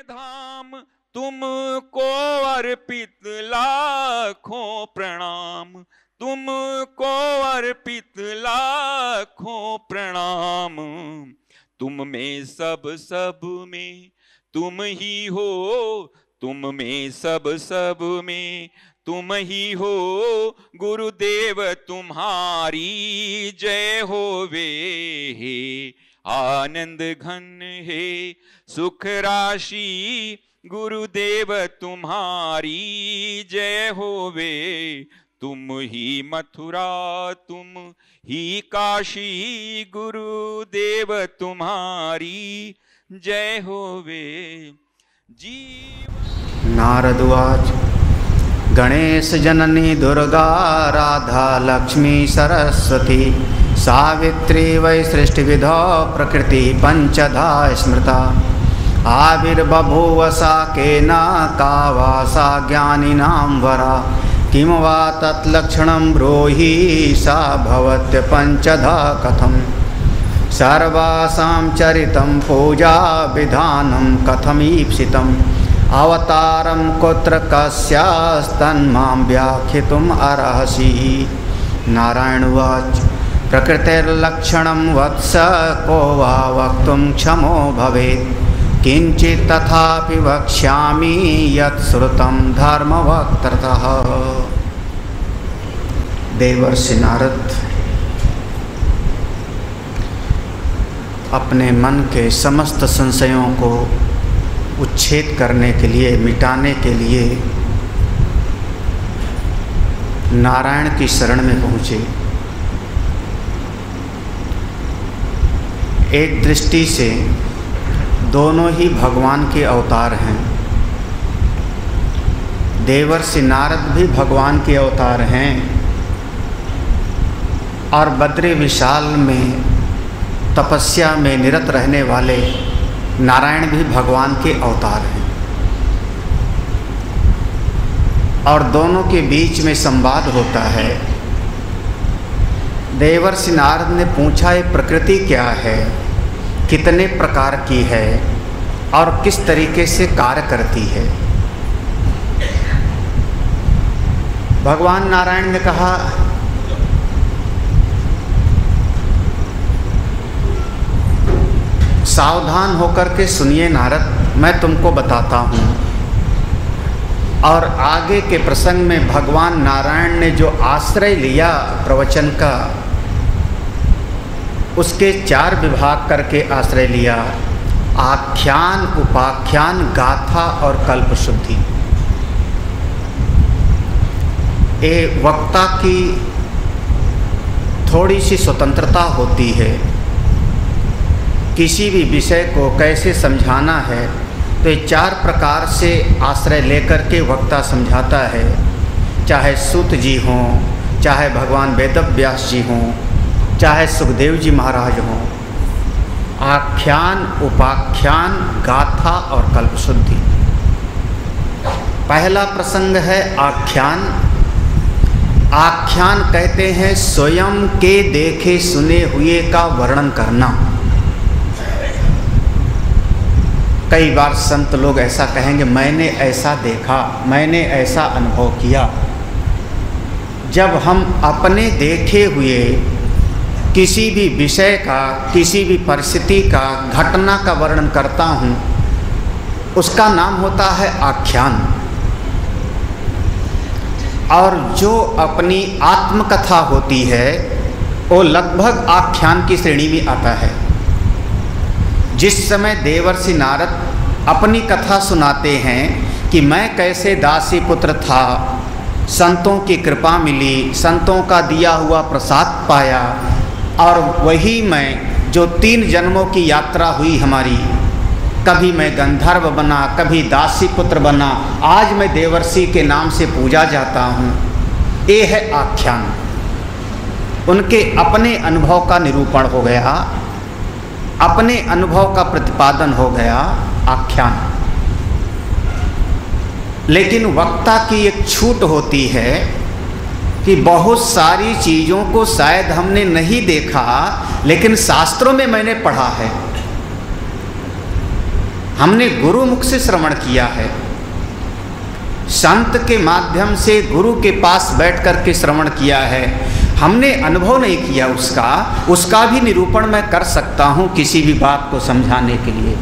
धाम तुमको अर्पित लाखों प्रणाम, तुमको अर्पित लाखों प्रणाम। तुम में सब में तुम ही हो, तुम में सब में तुम ही हो। गुरुदेव तुम्हारी जय होवे, हे आनंद घन हे सुख राशि। गुरुदेव तुम्हारी जय होवे, तुम ही मथुरा तुम ही काशी। गुरुदेव तुम्हारी जय होवे। नारद उवाच गणेश जननी दुर्गा राधा लक्ष्मी सरस्वती सावित्री वै सृष्टिविधौ प्रकृति पंचधा स्मृता। आविर्बभूव सा केन का वा सा ज्ञानिनां वरा। किं वा तत्लक्षणं ब्रूहि सा भवत्य पंचधा कथम्। सर्वासां चरितं पूजा विधानं कथमीप्सितम्। अवतारं कुत्र कस्यास्तन्मां व्याख्यातुम् अर्हसि। नारायण उवाच प्रकृतिर्लक्षणं वत्स को वा वक्तुं क्षमो भवेत्। किंचित् तथापि वक्ष्यामि यत् श्रुतं धर्मवक्त्रतः। देवर्षि नारद अपने मन के समस्त संशयों को उच्छेद करने के लिए, मिटाने के लिए नारायण की शरण में पहुँचे। एक दृष्टि से दोनों ही भगवान के अवतार हैं। देवर्षि नारद भी भगवान के अवतार हैं और बद्री विशाल में तपस्या में निरत रहने वाले नारायण भी भगवान के अवतार हैं। और दोनों के बीच में संवाद होता है। देवर्षि नारद ने पूछा ये प्रकृति क्या है, कितने प्रकार की है और किस तरीके से कार्य करती है। भगवान नारायण ने कहा सावधान होकर के सुनिए नारद, मैं तुमको बताता हूँ। और आगे के प्रसंग में भगवान नारायण ने जो आश्रय लिया प्रवचन का, उसके 4 विभाग करके आश्रय लिया। आख्यान, उपाख्यान, गाथा और कल्पशुद्धि। ये वक्ता की थोड़ी सी स्वतंत्रता होती है। किसी भी विषय को कैसे समझाना है तो ये 4 प्रकार से आश्रय लेकर के वक्ता समझाता है। चाहे सूत जी हों, चाहे भगवान वेदव्यास जी हों, चाहे सुखदेव जी महाराज हों। आख्यान, उपाख्यान, गाथा और कल्पशुद्धि। पहला प्रसंग है आख्यान। आख्यान कहते हैं स्वयं के देखे सुने हुए का वर्णन करना। कई बार संत लोग ऐसा कहेंगे मैंने ऐसा देखा, मैंने ऐसा अनुभव किया। जब हम अपने देखे हुए किसी भी विषय का, किसी भी परिस्थिति का, घटना का वर्णन करता हूँ, उसका नाम होता है आख्यान। और जो अपनी आत्मकथा होती है वो लगभग आख्यान की श्रेणी में आता है। जिस समय देवर्षि नारद अपनी कथा सुनाते हैं कि मैं कैसे दासी पुत्र था, संतों की कृपा मिली, संतों का दिया हुआ प्रसाद पाया, और वही मैं जो 3 जन्मों की यात्रा हुई हमारी, कभी मैं गंधर्व बना, कभी दासी पुत्र बना, आज मैं देवर्षि के नाम से पूजा जाता हूँ। ये है आख्यान। उनके अपने अनुभव का निरूपण हो गया, अपने अनुभव का प्रतिपादन हो गया, आख्यान। लेकिन वक्ता की एक छूट होती है कि बहुत सारी चीज़ों को शायद हमने नहीं देखा, लेकिन शास्त्रों में मैंने पढ़ा है। हमने गुरु मुख से श्रवण किया है, संत के माध्यम से गुरु के पास बैठ कर के श्रवण किया है, हमने अनुभव नहीं किया उसका भी निरूपण मैं कर सकता हूँ किसी भी बात को समझाने के लिए।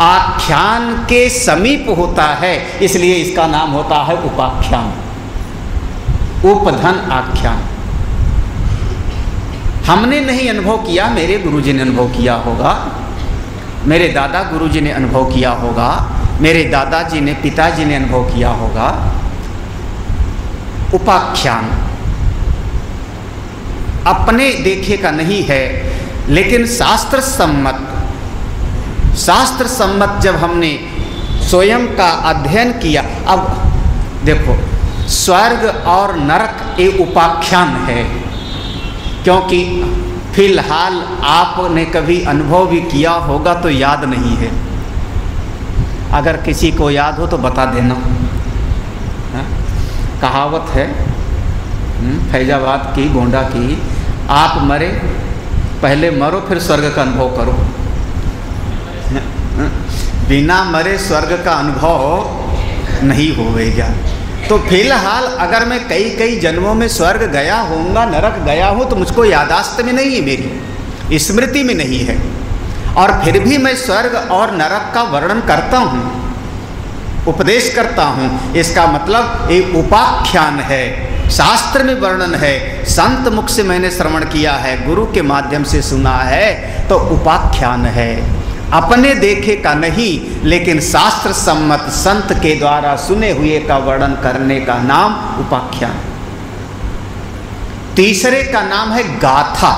आख्यान के समीप होता है, इसलिए इसका नाम होता है उपाख्यान, उपधन आख्यान। हमने नहीं अनुभव किया, मेरे गुरुजी ने अनुभव किया होगा, मेरे दादा गुरुजी ने अनुभव किया होगा, मेरे दादाजी ने, पिताजी ने अनुभव किया होगा। उपाख्यान अपने देखे का नहीं है, लेकिन शास्त्र सम्मत जब हमने स्वयं का अध्ययन किया। अब देखो, स्वर्ग और नरक एक उपाख्यान है, क्योंकि फिलहाल आपने कभी अनुभव भी किया होगा तो याद नहीं है। अगर किसी को याद हो तो बता देना। कहावत है फैजाबाद की, गोंडा की, आप मरे पहले मरो फिर स्वर्ग का अनुभव करो। बिना मरे स्वर्ग का अनुभव नहीं होगा। तो फिलहाल अगर मैं कई जन्मों में स्वर्ग गया होऊंगा, नरक गया हूँ, तो मुझको यादाश्त में नहीं है, मेरी स्मृति में नहीं है, और फिर भी मैं स्वर्ग और नरक का वर्णन करता हूँ, उपदेश करता हूँ। इसका मतलब एक उपाख्यान है, शास्त्र में वर्णन है, संत मुख से मैंने श्रवण किया है, गुरु के माध्यम से सुना है, तो उपाख्यान है। अपने देखे का नहीं, लेकिन शास्त्र सम्मत संत के द्वारा सुने हुए का वर्णन करने का नाम उपाख्यान। तीसरे का नाम है गाथा।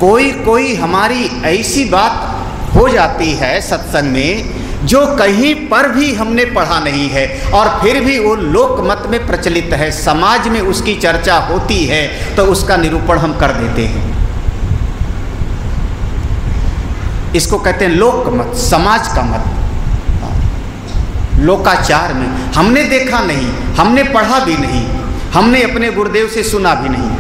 कोई हमारी ऐसी बात हो जाती है सत्संग में जो कहीं पर भी हमने पढ़ा नहीं है, और फिर भी वो लोकमत में प्रचलित है, समाज में उसकी चर्चा होती है, तो उसका निरूपण हम कर देते हैं। इसको कहते हैं लोकमत, समाज का मत। लोकाचार में हमने देखा नहीं, हमने पढ़ा भी नहीं, हमने अपने गुरुदेव से सुना भी नहीं,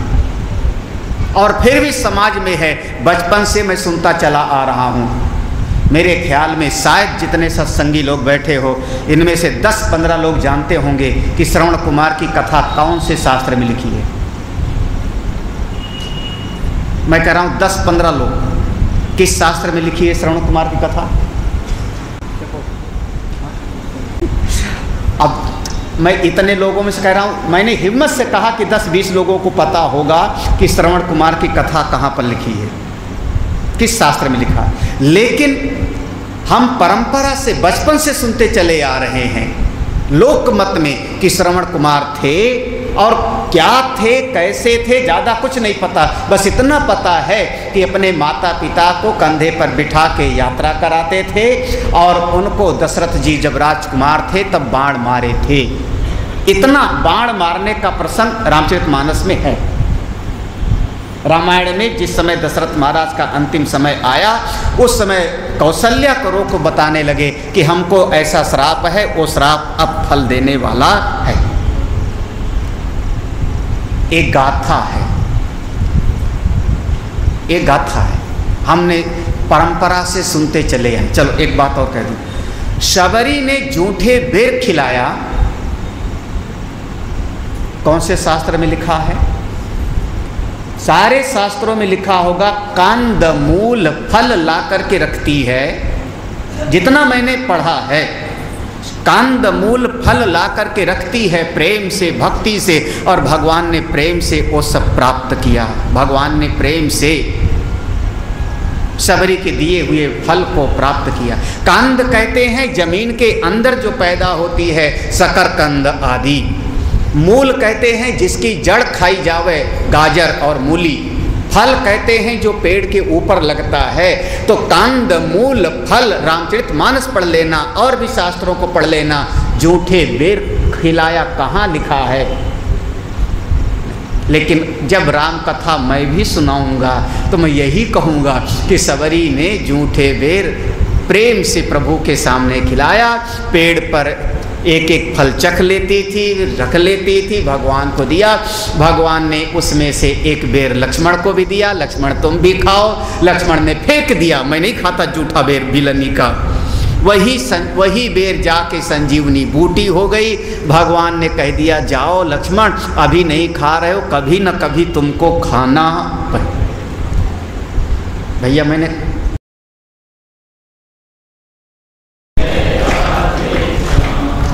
और फिर भी समाज में है। बचपन से मैं सुनता चला आ रहा हूँ। मेरे ख्याल में शायद जितने सत्संगी लोग बैठे हो, इनमें से 10-15 लोग जानते होंगे कि श्रवण कुमार की कथा कौन से शास्त्र में लिखी है। मैं कह रहा हूँ 10-15 लोग, किस शास्त्र में लिखी है श्रवण कुमार की कथा? अब मैं इतने लोगों में से कह रहा हूँ, मैंने हिम्मत से कहा कि 10-20 लोगों को पता होगा कि श्रवण कुमार की कथा कहाँ पर लिखी है, किस शास्त्र में लिखा है। लेकिन हम परंपरा से बचपन से सुनते चले आ रहे हैं लोकमत में कि श्रवण कुमार थे, और क्या थे, कैसे थे, ज़्यादा कुछ नहीं पता। बस इतना पता है कि अपने माता पिता को कंधे पर बिठा के यात्रा कराते थे, और उनको दशरथ जी जब राजकुमार थे तब बाण मारे थे। इतना बाण मारने का प्रसंग रामचरितमानस में है। रामायण में जिस समय दशरथ महाराज का अंतिम समय आया, उस समय कौशल्या करो को बताने लगे कि हमको ऐसा श्राप है, वो श्राप अब फल देने वाला है। एक गाथा है, एक गाथा है, हमने परंपरा से सुनते चले हैं। चलो एक बात और कह दूं, शबरी ने जूठे बेर खिलाया, कौन से शास्त्र में लिखा है? सारे शास्त्रों में लिखा होगा, कंद मूल फल ला करके रखती है। जितना मैंने पढ़ा है, कंद मूल फल ला करके रखती है प्रेम से, भक्ति से, और भगवान ने प्रेम से वो सब प्राप्त किया। भगवान ने प्रेम से शबरी के दिए हुए फल को प्राप्त किया। कंद कहते हैं जमीन के अंदर जो पैदा होती है, शकरकंद आदि। मूल कहते हैं जिसकी जड़ खाई जावे, गाजर और मूली। फल कहते हैं जो पेड़ के ऊपर लगता है। तो कंद मूल फल, रामचरितमानस पढ़ लेना और भी शास्त्रों को पढ़ लेना। जूठे बेर खिलाया कहाँ लिखा है? लेकिन जब राम कथा मैं भी सुनाऊंगा तो मैं यही कहूँगा कि शबरी ने जूठे बेर प्रेम से प्रभु के सामने खिलाया। पेड़ पर एक एक फल चख लेती थी, रख लेती थी, भगवान को दिया। भगवान ने उसमें से एक बेर लक्ष्मण को भी दिया, लक्ष्मण तुम भी खाओ। लक्ष्मण ने फेंक दिया, मैं नहीं खाता जूठा बेर बिलनी का। वही बेर जाके संजीवनी बूटी हो गई। भगवान ने कह दिया जाओ लक्ष्मण, अभी नहीं खा रहे हो, कभी न कभी तुमको खाना। भैया मैंने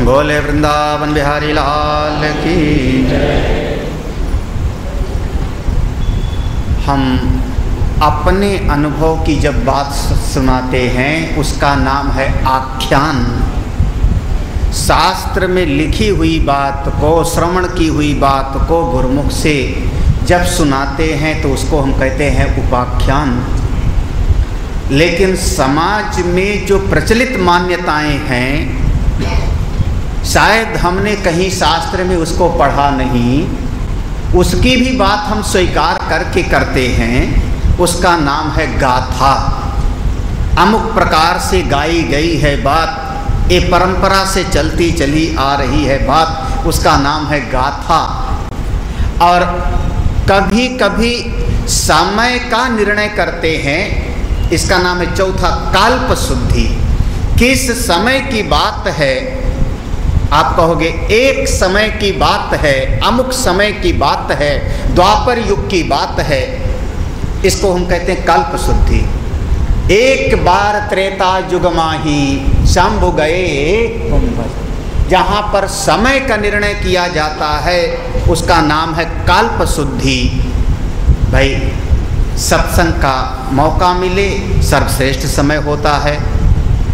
बोले वृंदावन बिहारी लाल की। हम अपने अनुभव की जब बात सुनाते हैं उसका नाम है आख्यान। शास्त्र में लिखी हुई बात को, श्रवण की हुई बात को गुरुमुख से जब सुनाते हैं तो उसको हम कहते हैं उपाख्यान। लेकिन समाज में जो प्रचलित मान्यताएं हैं, शायद हमने कहीं शास्त्र में उसको पढ़ा नहीं, उसकी भी बात हम स्वीकार करके करते हैं। उसका नाम है गाथा। अमुक प्रकार से गाई गई है बात, ये परंपरा से चलती चली आ रही है बात, उसका नाम है गाथा। और कभी कभी समय का निर्णय करते हैं, इसका नाम है चौथा काल्प शुद्धि। किस समय की बात है? आप कहोगे एक समय की बात है, अमुक समय की बात है, द्वापर युग की बात है, इसको हम कहते हैं कल्प शुद्धि। एक बार त्रेता युग माही शंभु गए कुंभ। जहाँ पर समय का निर्णय किया जाता है उसका नाम है कल्प शुद्धि। भाई सत्संग का मौका मिले सर्वश्रेष्ठ समय होता है।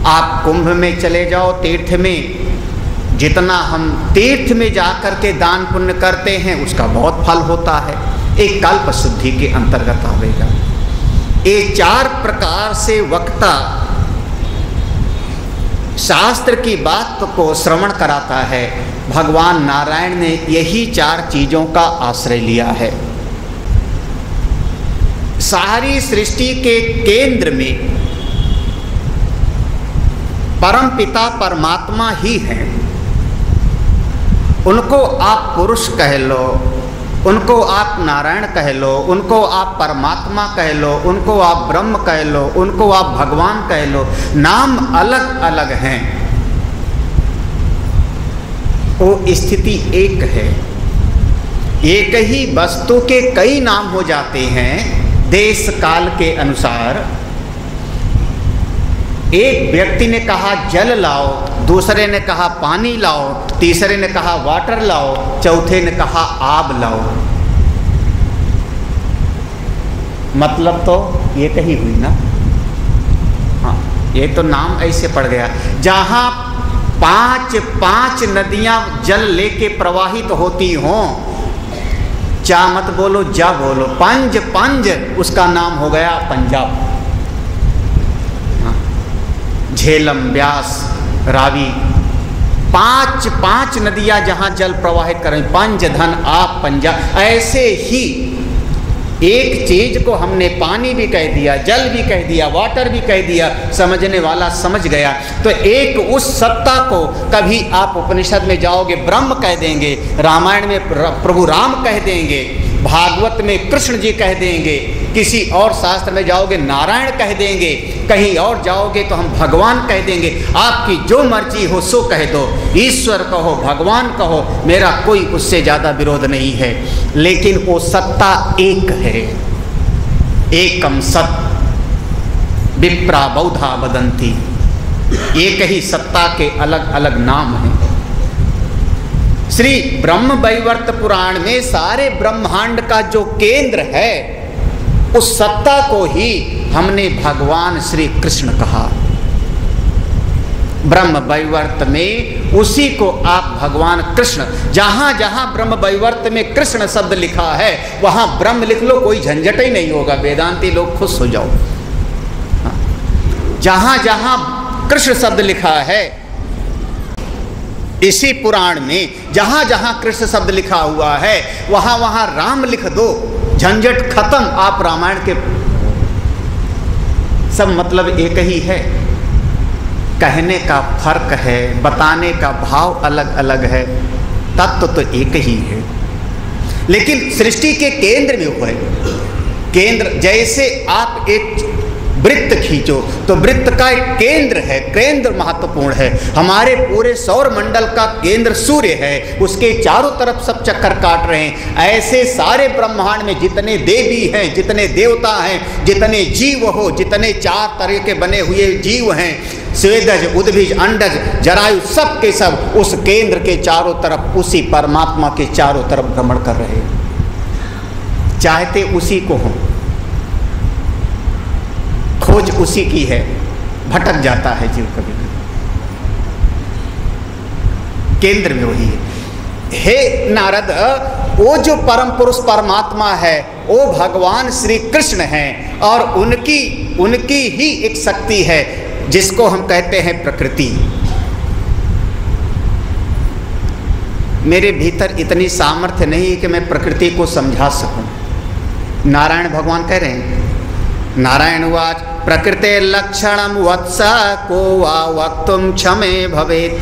आप कुंभ में चले जाओ, तीर्थ में, जितना हम तीर्थ में जाकर के दान पुण्य करते हैं उसका बहुत फल होता है। एक कल्प शुद्धि के अंतर्गत आवेगा। ये चार प्रकार से वक्ता शास्त्र की बात को श्रवण कराता है। भगवान नारायण ने यही चार चीजों का आश्रय लिया है। सारी सृष्टि के केंद्र में परमपिता परमात्मा ही है। उनको आप पुरुष कह लो, उनको आप नारायण कह लो, उनको आप परमात्मा कह लो, उनको आप ब्रह्म कह लो, उनको आप भगवान कह लो, नाम अलग अलग हैं, वो स्थिति एक है। एक ही वस्तु के कई नाम हो जाते हैं देश काल के अनुसार। एक व्यक्ति ने कहा जल लाओ, दूसरे ने कहा पानी लाओ, तीसरे ने कहा वाटर लाओ, चौथे ने कहा आग लाओ। मतलब तो ये कही हुई ना। हाँ, ये तो नाम ऐसे पड़ गया। जहाँ पांच नदियां जल लेके प्रवाहित होती हों, चा मत बोलो जा बोलो, पंज उसका नाम हो गया पंजाब। झेलम, ब्यास, रावी, पांच नदियां जहां जल प्रवाहित करें, पंज धन आप पंजाब। ऐसे ही एक चीज को हमने पानी भी कह दिया, जल भी कह दिया, वाटर भी कह दिया, समझने वाला समझ गया। तो एक उस सत्ता को कभी आप उपनिषद में जाओगे ब्रह्म कह देंगे, रामायण में प्रभु राम कह देंगे, भागवत में कृष्ण जी कह देंगे, किसी और शास्त्र में जाओगे नारायण कह देंगे, कहीं और जाओगे तो हम भगवान कह देंगे। आपकी जो मर्जी हो सो कह दो, ईश्वर कहो, भगवान कहो, मेरा कोई उससे ज़्यादा विरोध नहीं है। लेकिन वो सत्ता एक है। एकम सत विप्रा बौधा वदंती। एक ही सत्ता के अलग अलग नाम हैं। श्री ब्रह्म वैवर्त पुराण में सारे ब्रह्मांड का जो केंद्र है उस सत्ता को ही हमने भगवान श्री कृष्ण कहा। ब्रह्म वैवर्त में उसी को आप भगवान कृष्ण, जहां जहां ब्रह्म वैवर्त में कृष्ण शब्द लिखा है वहां ब्रह्म लिख लो, कोई झंझट ही नहीं होगा। वेदांती लोग खुश हो जाओ। जहां जहां कृष्ण शब्द लिखा है इसी पुराण में, जहां जहां कृष्ण शब्द लिखा हुआ है वहां वहां राम लिख दो, झंझट खत्म। आप रामायण के सब मतलब एक ही है। कहने का फर्क है, बताने का भाव अलग अलग है, तत्व तो एक ही है। लेकिन सृष्टि के केंद्र में वो है। केंद्र, जैसे आप एक वृत्त खींचो तो वृत्त का एक केंद्र है, केंद्र महत्वपूर्ण है। हमारे पूरे सौर मंडल का केंद्र सूर्य है, उसके चारों तरफ सब चक्कर काट रहे हैं। ऐसे सारे ब्रह्मांड में जितने देवी हैं, जितने देवता हैं, जितने जीव हो, जितने 4 तरह के बने हुए जीव हैं, स्वेदज, उद्भिज, अंडज, जरायु, सब के सब उस केंद्र के चारों तरफ, उसी परमात्मा के चारों तरफ भ्रमण कर रहे हैं। चाहते उसी को हो, खोज उसी की है, भटक जाता है जीव कभी कभी। केंद्र में वही है। हे नारद, वो जो परम पुरुष परमात्मा है वो भगवान श्री कृष्ण हैं, और उनकी ही एक शक्ति है जिसको हम कहते हैं प्रकृति। मेरे भीतर इतनी सामर्थ्य नहीं कि मैं प्रकृति को समझा सकूं। नारायण भगवान कह रहे हैं, नारायण उवाच प्रकृते लक्षणम वत्स को वा वक्तुम क्षमे भवेत्।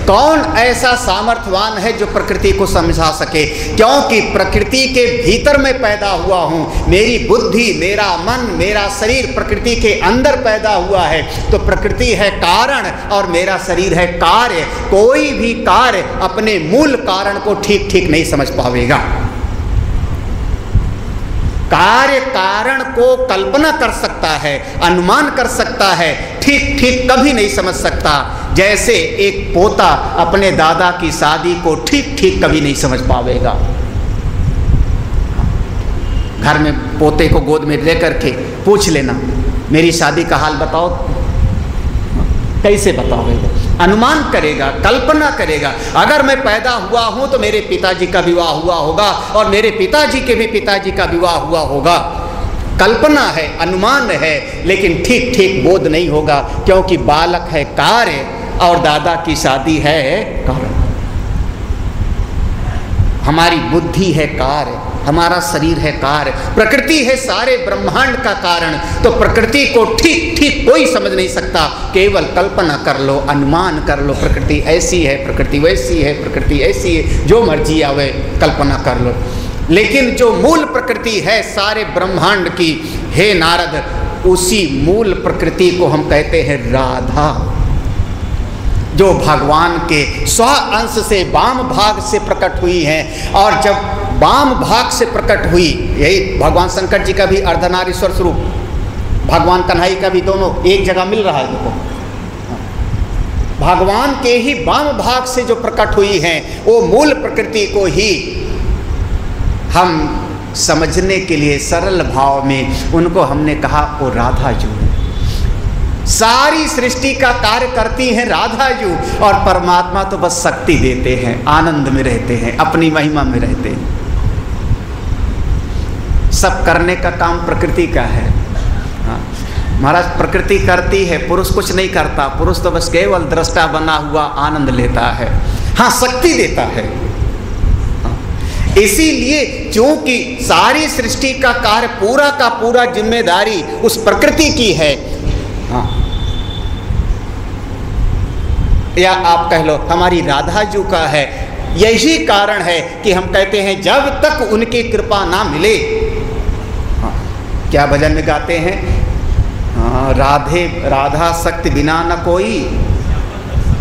कौन ऐसा सामर्थ्यवान है जो प्रकृति को समझा सके? क्योंकि प्रकृति के भीतर मैं पैदा हुआ हूँ। मेरी बुद्धि, मेरा मन, मेरा शरीर प्रकृति के अंदर पैदा हुआ है। तो प्रकृति है कारण और मेरा शरीर है कार्य। कोई भी कार्य अपने मूल कारण को ठीक ठीक नहीं समझ पावेगा। कार्य कारण को कल्पना कर सकता है, अनुमान कर सकता है, ठीक ठीक कभी नहीं समझ सकता। जैसे एक पोता अपने दादा की शादी को ठीक ठीक कभी नहीं समझ पावेगा। घर में पोते को गोद में लेकर के पूछ लेना, मेरी शादी का हाल बताओ, कैसे बताओगे? अनुमान करेगा, कल्पना करेगा। अगर मैं पैदा हुआ हूं तो मेरे पिताजी का विवाह हुआ होगा और मेरे पिताजी के भी पिताजी का विवाह हुआ होगा। कल्पना है, अनुमान है, लेकिन ठीक ठीक बोध नहीं होगा, क्योंकि बालक है कार्य और दादा की शादी है कारण। हमारी बुद्धि है कार्य, हमारा शरीर है कार्य, प्रकृति है सारे ब्रह्मांड का कारण। तो प्रकृति को ठीक ठीक कोई समझ नहीं सकता। केवल कल्पना कर लो, अनुमान कर लो, प्रकृति ऐसी है, प्रकृति वैसी है, प्रकृति ऐसी है, जो मर्जी आवे कल्पना कर लो। लेकिन जो मूल प्रकृति है सारे ब्रह्मांड की, हे नारद, उसी मूल प्रकृति को हम कहते हैं राधा, जो भगवान के स्व अंश से वाम भाग से प्रकट हुई हैं। और जब वाम भाग से प्रकट हुई, यही भगवान शंकर जी का भी अर्धनारीश्वर स्वरूप, भगवान कन्हई का भी, दोनों एक जगह मिल रहा है। देखो, भगवान के ही वाम भाग से जो प्रकट हुई हैं, वो मूल प्रकृति को ही हम समझने के लिए सरल भाव में उनको हमने कहा वो राधा जू। सारी सृष्टि का कार्य करती हैं राधा जू, और परमात्मा तो बस शक्ति देते हैं, आनंद में रहते हैं, अपनी महिमा में रहते हैं। सब करने का काम प्रकृति का है। महाराज, प्रकृति करती है, पुरुष कुछ नहीं करता। पुरुष तो बस केवल दृष्टा बना हुआ आनंद लेता है। हाँ, शक्ति देता है। इसीलिए चूंकि सारी सृष्टि का कार्य पूरा का पूरा जिम्मेदारी उस प्रकृति की है, हाँ, या आप कह लो हमारी राधा जू का है। यही कारण है कि हम कहते हैं जब तक उनकी कृपा ना मिले, हाँ, क्या भजन में गाते हैं, हाँ, राधे राधा शक्ति बिना न कोई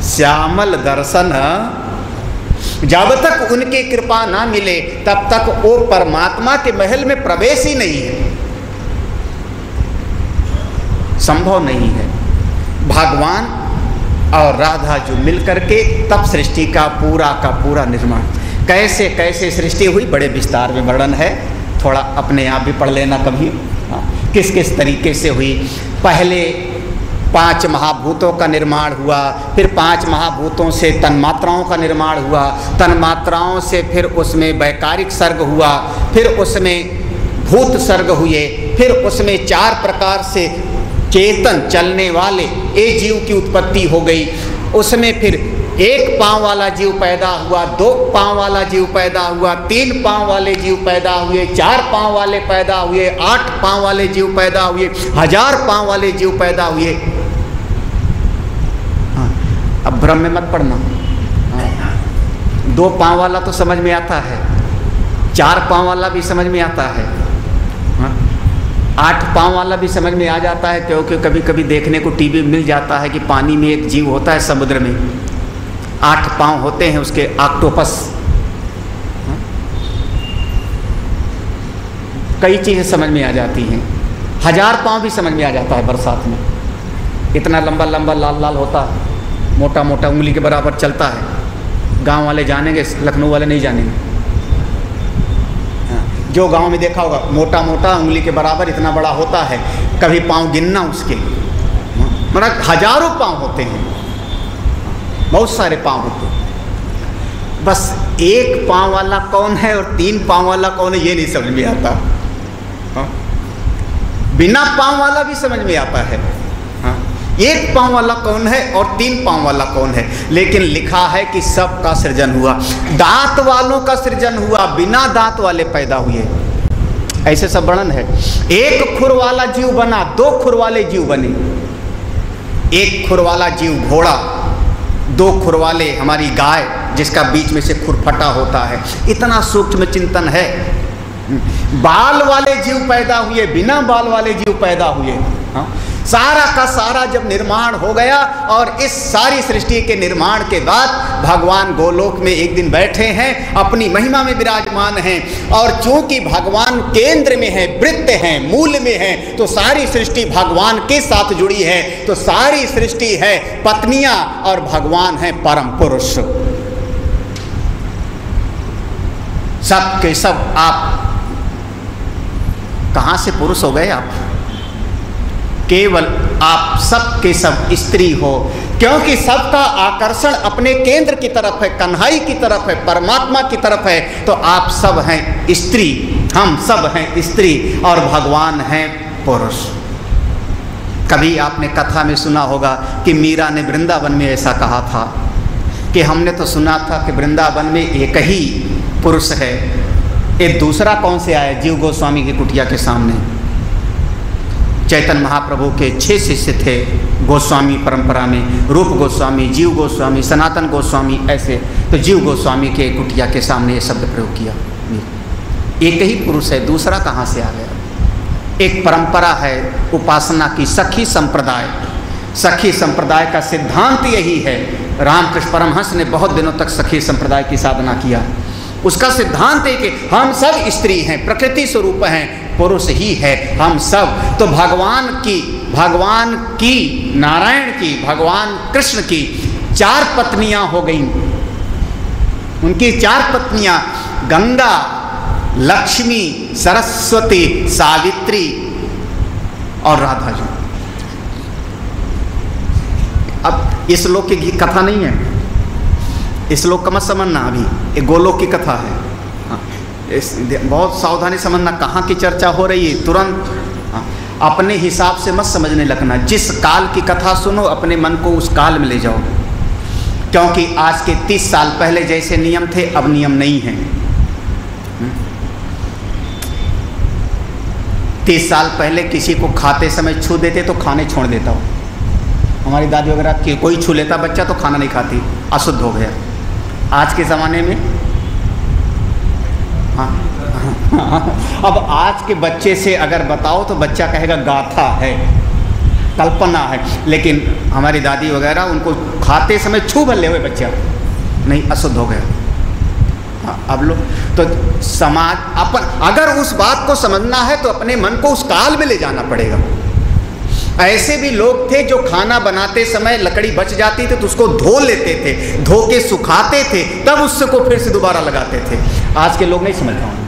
श्यामल दर्शन। जब तक उनकी कृपा ना मिले तब तक वो परमात्मा के महल में प्रवेश ही नहीं है, संभव नहीं है। भगवान और राधा जो मिल करके तब सृष्टि का पूरा निर्माण। कैसे कैसे सृष्टि हुई बड़े विस्तार में वर्णन है, थोड़ा अपने आप भी पढ़ लेना कभी, किस किस तरीके से हुई। पहले 5 महाभूतों का निर्माण हुआ, फिर 5 महाभूतों से तन्मात्राओं का निर्माण हुआ, तन्मात्राओं से फिर उसमें वैकारिक सर्ग हुआ, फिर उसमें भूत सर्ग हुए, फिर उसमें 4 प्रकार से चेतन चलने वाले एक जीव की उत्पत्ति हो गई। उसमें फिर 1 पाँव वाला जीव पैदा हुआ, 2 पाँव वाला जीव पैदा हुआ, 3 पाँव वाले जीव पैदा हुए, 4 पाँव वाले पैदा हुए, 8 पाँव वाले जीव पैदा हुए, 1000 पाँव वाले जीव पैदा हुए। अब भ्रम में मत पड़ना। 2 पाँव वाला तो समझ में आता है, 4 पाँव वाला भी समझ में आता है, 8 पाँव वाला भी समझ में आ जाता है, क्योंकि कभी कभी देखने को टीवी मिल जाता है कि पानी में एक जीव होता है समुद्र में, 8 पाँव होते हैं उसके, ऑक्टोपस। कई चीज़ें समझ में आ जाती हैं। 1000 पाँव भी समझ में आ जाता है बरसात में, इतना लंबा लंबा लाल लाल होता है, मोटा मोटा उंगली के बराबर चलता है। गांव वाले जानेंगे, लखनऊ वाले नहीं जानेंगे। जो गांव में देखा होगा, मोटा मोटा उंगली के बराबर इतना बड़ा होता है, कभी पाँव गिनना उसके, मतलब हजारों पाँव होते हैं, बहुत सारे पाँव होते हैं। बस 1 पाँव वाला कौन है और 3 पाँव वाला कौन है ये नहीं समझ में आता। बिना पाँव वाला भी समझ में आता है, 1 पाँव वाला कौन है और 3 पाँव वाला कौन है, लेकिन लिखा है कि सबका सृजन हुआ। दांत वालों का सृजन हुआ, बिना दांत वाले पैदा हुए, ऐसे सब वर्णन है। 1 खुर वाला जीव बना, 2 खुर वाले जीव बने। 1 खुर वाला जीव घोड़ा, 2 खुर वाले हमारी गाय जिसका बीच में से खुर फटा होता है। इतना सूक्ष्म चिंतन है। बाल वाले जीव पैदा हुए, बिना बाल वाले जीव पैदा हुए। सारा का सारा जब निर्माण हो गया, और इस सारी सृष्टि के निर्माण के बाद भगवान गोलोक में एक दिन बैठे हैं, अपनी महिमा में विराजमान हैं, और चूंकि भगवान केंद्र में है, वृत्त है, मूल में है, तो सारी सृष्टि भगवान के साथ जुड़ी है। तो सारी सृष्टि है पत्नियां और भगवान है परम पुरुष। सब के सब आप कहां से पुरुष हो गए? आप केवल आप सब के सब स्त्री हो, क्योंकि सबका आकर्षण अपने केंद्र की तरफ है, कन्हई की तरफ है, परमात्मा की तरफ है। तो आप सब हैं स्त्री, हम सब हैं स्त्री, और भगवान हैं पुरुष। कभी आपने कथा में सुना होगा कि मीरा ने वृंदावन में ऐसा कहा था कि हमने तो सुना था कि वृंदावन में एक ही पुरुष है, एक दूसरा कौन से आया? जीव गोस्वामी की कुटिया के सामने चैतन्य महाप्रभु के 6 शिष्य थे गोस्वामी परंपरा में, रूप गोस्वामी, जीव गोस्वामी, सनातन गोस्वामी, ऐसे। तो जीव गोस्वामी के कुटिया के सामने ये शब्द प्रयोग किया। एक ही पुरुष है, दूसरा कहाँ से आ गया? एक परंपरा है उपासना की, सखी संप्रदाय। सखी संप्रदाय का सिद्धांत यही है। रामकृष्ण परमहंस ने बहुत दिनों तक सखी संप्रदाय की साधना किया। उसका सिद्धांत है कि हम सब स्त्री हैं, प्रकृति स्वरूप हैं, पुरुष ही है हम सब। तो भगवान की, नारायण की, भगवान कृष्ण की 4 पत्नियां हो गईं। उनकी 4 पत्नियां गंगा, लक्ष्मी, सरस्वती, सावित्री और राधा जी। अब इस लोक की कथा नहीं है, इस लोक का मत समझना, अभी एक गोलोक की कथा है। बहुत सावधानी समझना, कहाँ की चर्चा हो रही है, तुरंत अपने हिसाब से मत समझने लगना। जिस काल की कथा सुनो अपने मन को उस काल में ले जाओ, क्योंकि आज के 30 साल पहले जैसे नियम थे अब नियम नहीं हैं। 30 साल पहले किसी को खाते समय छू देते तो खाने छोड़ देता हो। हमारी दादी वगैरह की कोई छू लेता बच्चा तो खाना नहीं खाती, अशुद्ध हो गया। आज के ज़माने में अब आज के बच्चे से अगर बताओ तो बच्चा कहेगा गाथा है, कल्पना है। लेकिन हमारी दादी वगैरह उनको खाते समय छू भले हुए बच्चा नहीं, अशुद्ध हो गया। अब लोग तो समाज अपन अगर उस बात को समझना है तो अपने मन को उस काल में ले जाना पड़ेगा। ऐसे भी लोग थे जो खाना बनाते समय लकड़ी बच जाती थी तो उसको धो लेते थे, धो के सुखाते थे, तब उससे को फिर से दोबारा लगाते थे। आज के लोग नहीं समझ पाएंगे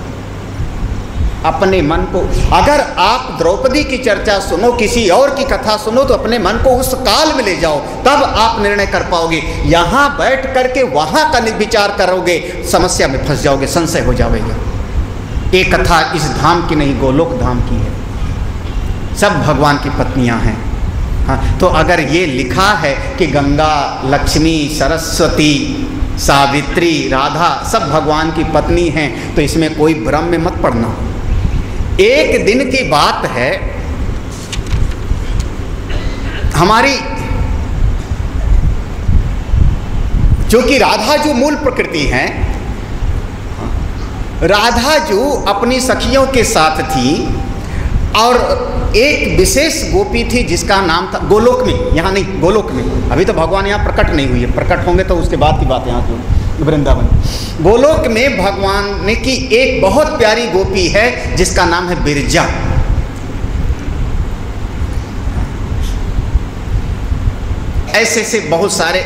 अपने मन को। अगर आप द्रौपदी की चर्चा सुनो, किसी और की कथा सुनो, तो अपने मन को उस काल में ले जाओ, तब आप निर्णय कर पाओगे। यहाँ बैठ करके वहाँ का विचार करोगे, समस्या में फंस जाओगे, संशय हो जाएगा। ये कथा इस धाम की नहीं, गोलोक धाम की है। सब भगवान की पत्नियां हैं। हाँ, तो अगर ये लिखा है कि गंगा, लक्ष्मी, सरस्वती, सावित्री, राधा सब भगवान की पत्नी हैं, तो इसमें कोई भ्रम में मत पड़ना। एक दिन की बात है, हमारी क्योंकि राधा जो मूल प्रकृति है, राधा जो अपनी सखियों के साथ थी, और एक विशेष गोपी थी जिसका नाम था गोलोक में, यहाँ नहीं गोलोक में, अभी तो भगवान यहाँ प्रकट नहीं हुई है, प्रकट होंगे तो उसके बाद की बात यहाँ की वृंदावन। गोलोक में भगवान ने की एक बहुत प्यारी गोपी है जिसका नाम है बिरजा। ऐसे से बहुत सारे,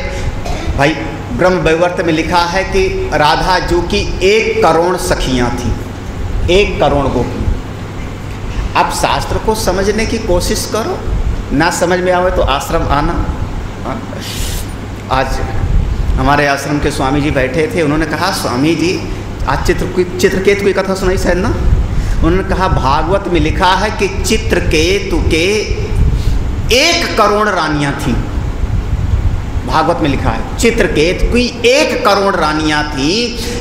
भाई ब्रह्म वैवर्त में लिखा है कि राधा जो की 1 करोड़ सखियां थी, 1 करोड़ गोपी। आप शास्त्र को समझने की कोशिश करो, ना समझ में आवे तो आश्रम आना। आज हमारे आश्रम के स्वामी जी बैठे थे, उन्होंने कहा स्वामी जी आज चित्रकेतु की कथा सुनाई शायद ना, उन्होंने कहा भागवत में लिखा है कि चित्रकेतु के 1 करोड़ रानियां थी। भागवत में लिखा है चित्रकेतु की 1 करोड़ रानियां थी,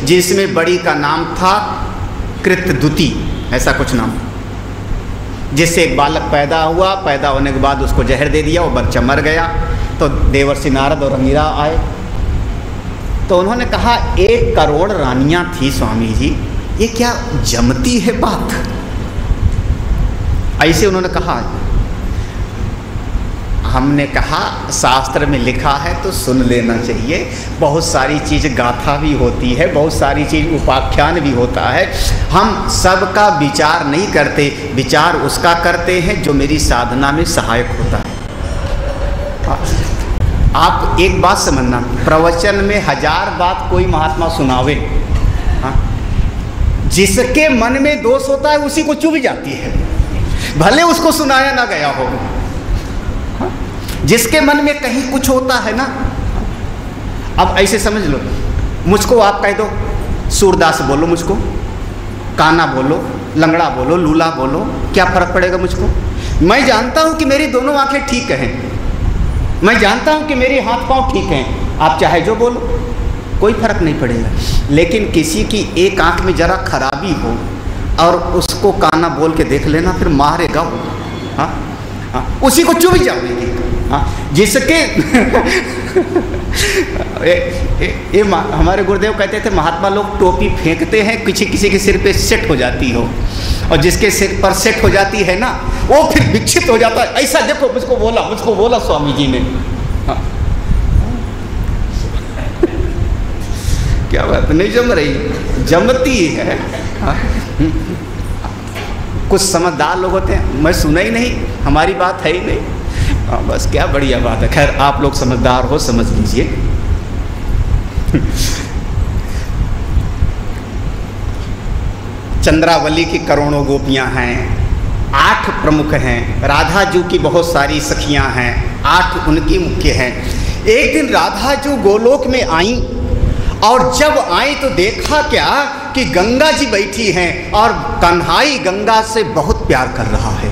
जिसमें बड़ी का नाम था कृतदुति, ऐसा कुछ नाम, जिससे एक बालक पैदा हुआ, पैदा होने के बाद उसको जहर दे दिया, वो बच्चा मर गया। तो देवर्षि नारद और अंगिरा आए, तो उन्होंने कहा 1 करोड़ रानियां थी स्वामी जी, ये क्या जमती है बात? ऐसे उन्होंने कहा। हमने कहा शास्त्र में लिखा है तो सुन लेना चाहिए। बहुत सारी चीज़ गाथा भी होती है, बहुत सारी चीज़ उपाख्यान भी होता है। हम सबका विचार नहीं करते, विचार उसका करते हैं जो मेरी साधना में सहायक होता है। आप एक बात समझना, प्रवचन में 1000 बात कोई महात्मा सुनावे, जिसके मन में दोष होता है उसी को चुभ जाती है, भले उसको सुनाया ना गया हो। जिसके मन में कहीं कुछ होता है ना, अब ऐसे समझ लो, मुझको आप कह दो सूरदास बोलो, मुझको काना बोलो, लंगड़ा बोलो, लूला बोलो, क्या फर्क पड़ेगा मुझको? मैं जानता हूं कि मेरी दोनों आंखें ठीक हैं, मैं जानता हूं कि मेरे हाथ पांव ठीक हैं, आप चाहे जो बोलो, कोई फर्क नहीं पड़ेगा। लेकिन किसी की एक आंख में जरा खराबी हो और उसको काना बोल के देख लेना, फिर मारेगा वो, हाँ, उसी को चुभ जाओगे। हाँ, जिसके ये हमारे गुरुदेव कहते थे महात्मा लोग टोपी फेंकते हैं, किसी किसी के सिर पे सेट हो जाती हो, और जिसके सिर पर सेट हो जाती है ना, वो फिर विक्षिप्त हो जाता है। ऐसा देखो मुझको बोला स्वामी जी ने। हाँ। क्या बात नहीं जम रही, जमती है। हाँ। कुछ समझदार लोग होते हैं, मैं सुना ही नहीं, हमारी बात है ही नहीं। हाँ, बस क्या बढ़िया बात है। खैर आप लोग समझदार हो, समझ लीजिए। चंद्रावली की करोड़ों गोपियां हैं, 8 प्रमुख हैं। राधा जू की बहुत सारी सखियां हैं, 8 उनकी मुख्य हैं। एक दिन राधा जू गोलोक में आई, और जब आई तो देखा क्या कि गंगा जी बैठी हैं और कन्हाई गंगा से बहुत प्यार कर रहा है।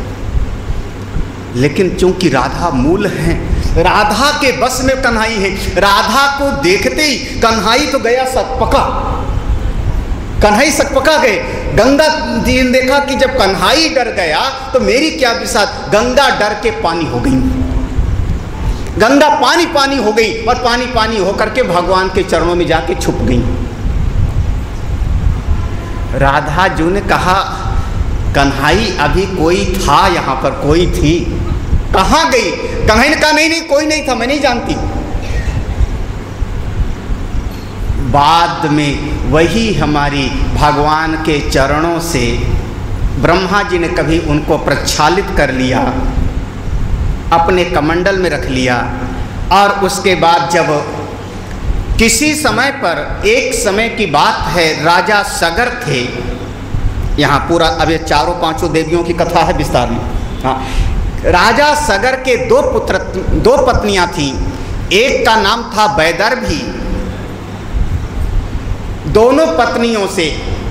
लेकिन चूंकि राधा मूल है, राधा के बस में कन्हाई है। राधा को देखते ही कन्हाई तो गया सकपका, कन्हाई सकपका गए। गंगा जी ने देखा कि जब कन्हाई डर गया तो मेरी क्या बिसात, गंगा डर के पानी हो गई, गंगा पानी पानी हो गई, और पानी पानी होकर के भगवान के चरणों में जाके छुप गई। राधा जी ने कहा कन्हाई अभी कोई था यहाँ पर, कोई थी, कहाँ गई? कन्हाई ने कहा नहीं कोई नहीं था, मैं नहीं जानती। बाद में वही हमारी भगवान के चरणों से ब्रह्मा जी ने कभी उनको प्रक्षालित कर लिया, अपने कमंडल में रख लिया। और उसके बाद जब किसी समय पर, एक समय की बात है, राजा सगर थे, यहाँ पूरा अब ये 4-5 देवियों की कथा है विस्तार में। हाँ, राजा सगर के 2 पत्नियां थीं। एक का नाम था वैदर्भी। दोनों पत्नियों से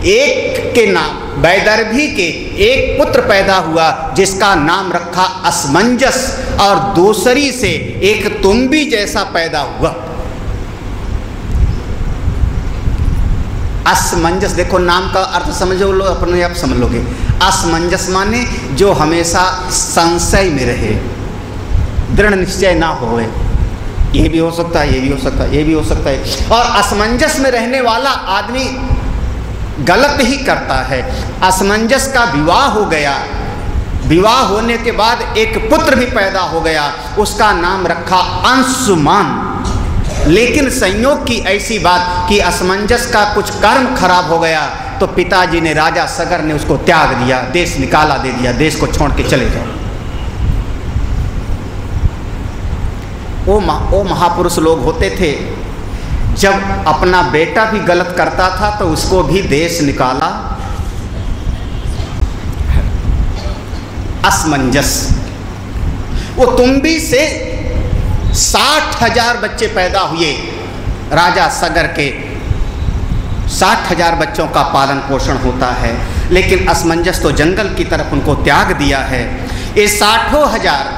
एक के नाम वैदर्भी के एक पुत्र पैदा हुआ जिसका नाम रखा असमंजस, और दूसरी से एक तुम्बी जैसा पैदा हुआ। असमंजस, देखो नाम का अर्थ समझो, लो अपने आप समझ लोगे। असमंजस माने जो हमेशा संशय में रहे, दृढ़ निश्चय ना होए। ये भी हो सकता है, ये भी हो सकता है, ये भी हो सकता है। और असमंजस में रहने वाला आदमी गलत ही करता है। असमंजस का विवाह हो गया, विवाह होने के बाद एक पुत्र भी पैदा हो गया, उसका नाम रखा अंशुमान। लेकिन संयोग की ऐसी बात कि असमंजस का कुछ कर्म खराब हो गया तो पिताजी ने, राजा सगर ने उसको त्याग दिया, देश निकाला दे दिया, देश को छोड़ के चले जाओ। वो महापुरुष लोग होते थे, जब अपना बेटा भी गलत करता था तो उसको भी देश निकाला। असमंजस। वो तुम्बी से 60,000 बच्चे पैदा हुए, राजा सगर के 60,000 बच्चों का पालन पोषण होता है, लेकिन असमंजस तो जंगल की तरफ उनको त्याग दिया है। ये 60,000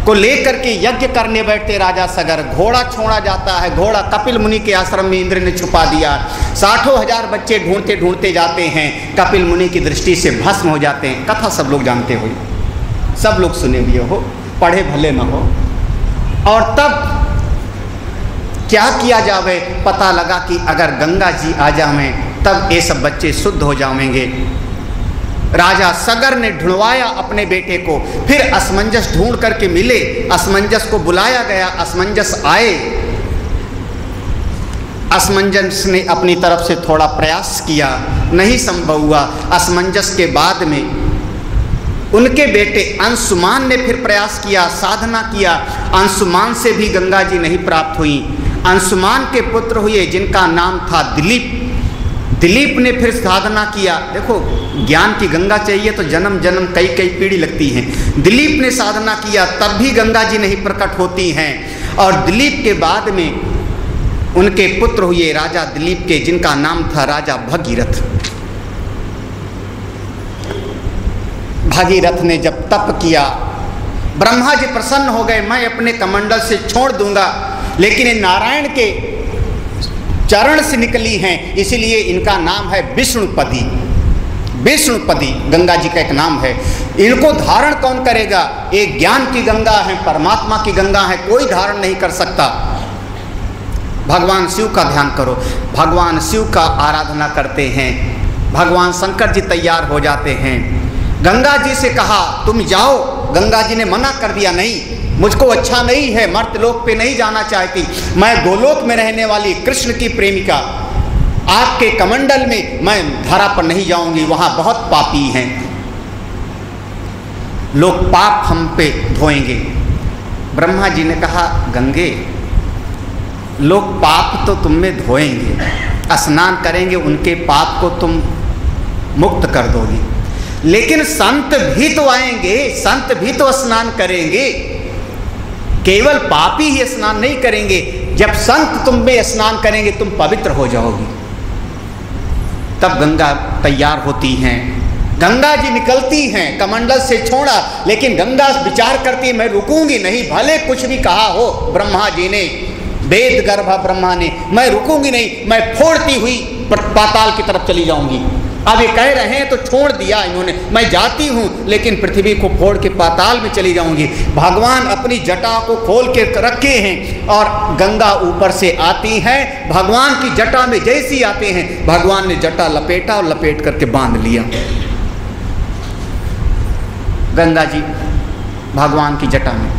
को लेकर के यज्ञ करने बैठते राजा सगर। घोड़ा छोड़ा जाता है, घोड़ा कपिल मुनि के आश्रम में इंद्र ने छुपा दिया। 60,000 बच्चे ढूंढते ढूंढते जाते हैं, कपिल मुनि की दृष्टि से भस्म हो जाते हैं। कथा सब लोग जानते हो, सब लोग सुने भी हो, पढ़े भले न हो। और तब क्या किया जावे, पता लगा कि अगर गंगा जी आ जावें तब ये सब बच्चे शुद्ध हो जाएंगे। राजा सगर ने ढूंढवाया अपने बेटे को, फिर असमंजस ढूंढ करके मिले, असमंजस को बुलाया गया, असमंजस आए। असमंजस ने अपनी तरफ से थोड़ा प्रयास किया, नहीं संभव हुआ। असमंजस के बाद में उनके बेटे अंशुमान ने फिर प्रयास किया, साधना किया। अंशुमान से भी गंगा जी नहीं प्राप्त हुई। अंशुमान के पुत्र हुए जिनका नाम था दिलीप। दिलीप ने फिर साधना किया। देखो, ज्ञान की गंगा चाहिए तो जन्म जन्म कई कई पीढ़ी लगती हैं। दिलीप ने साधना किया, तब भी गंगा जी नहीं प्रकट होती हैं। और दिलीप के बाद में उनके पुत्र हुए राजा दिलीप के, जिनका नाम था राजा भगीरथ। भगीरथ ने जब तप किया, ब्रह्मा जी प्रसन्न हो गए, मैं अपने कमंडल से छोड़ दूंगा, लेकिन ये नारायण के चरण से निकली हैं, इसलिए इनका नाम है विष्णुपदी। विष्णुपदी गंगा जी का एक नाम है। इनको धारण कौन करेगा? एक ज्ञान की गंगा है, परमात्मा की गंगा है, कोई धारण नहीं कर सकता। भगवान शिव का ध्यान करो, भगवान शिव का आराधना करते हैं। भगवान शंकर जी तैयार हो जाते हैं, गंगा जी से कहा तुम जाओ। गंगा जी ने मना कर दिया, नहीं, मुझको अच्छा नहीं है, मर्तलोक पे नहीं जाना चाहती, मैं गोलोक में रहने वाली कृष्ण की प्रेमिका, आपके कमंडल में मैं धरा पर नहीं जाऊंगी, वहां बहुत पापी हैं, लोग पाप हम पे धोएंगे। ब्रह्मा जी ने कहा, गंगे, लोग पाप तो तुम में धोएंगे, स्नान करेंगे, उनके पाप को तुम मुक्त कर दोगी, लेकिन संत भी तो आएंगे, संत भी तो स्नान करेंगे, केवल पापी ही स्नान नहीं करेंगे। जब संत तुम में स्नान करेंगे तुम पवित्र हो जाओगी। तब गंगा तैयार होती हैं, गंगा जी निकलती हैं, कमंडल से छोड़ा, लेकिन गंगा विचार करती, मैं रुकूंगी नहीं, भले कुछ भी कहा हो ब्रह्मा जी ने, वेद गर्भ ब्रह्मा ने, मैं रुकूंगी नहीं, मैं फोड़ती हुई पाताल की तरफ चली जाऊंगी। अब ये कह रहे हैं तो छोड़ दिया इन्होंने, मैं जाती हूँ, लेकिन पृथ्वी को फोड़ के पाताल में चली जाऊंगी। भगवान अपनी जटा को खोल के रखे हैं और गंगा ऊपर से आती है। भगवान की जटा में जैसी आते हैं, भगवान ने जटा लपेटा और लपेट करके बांध लिया। गंगा जी भगवान की जटा में।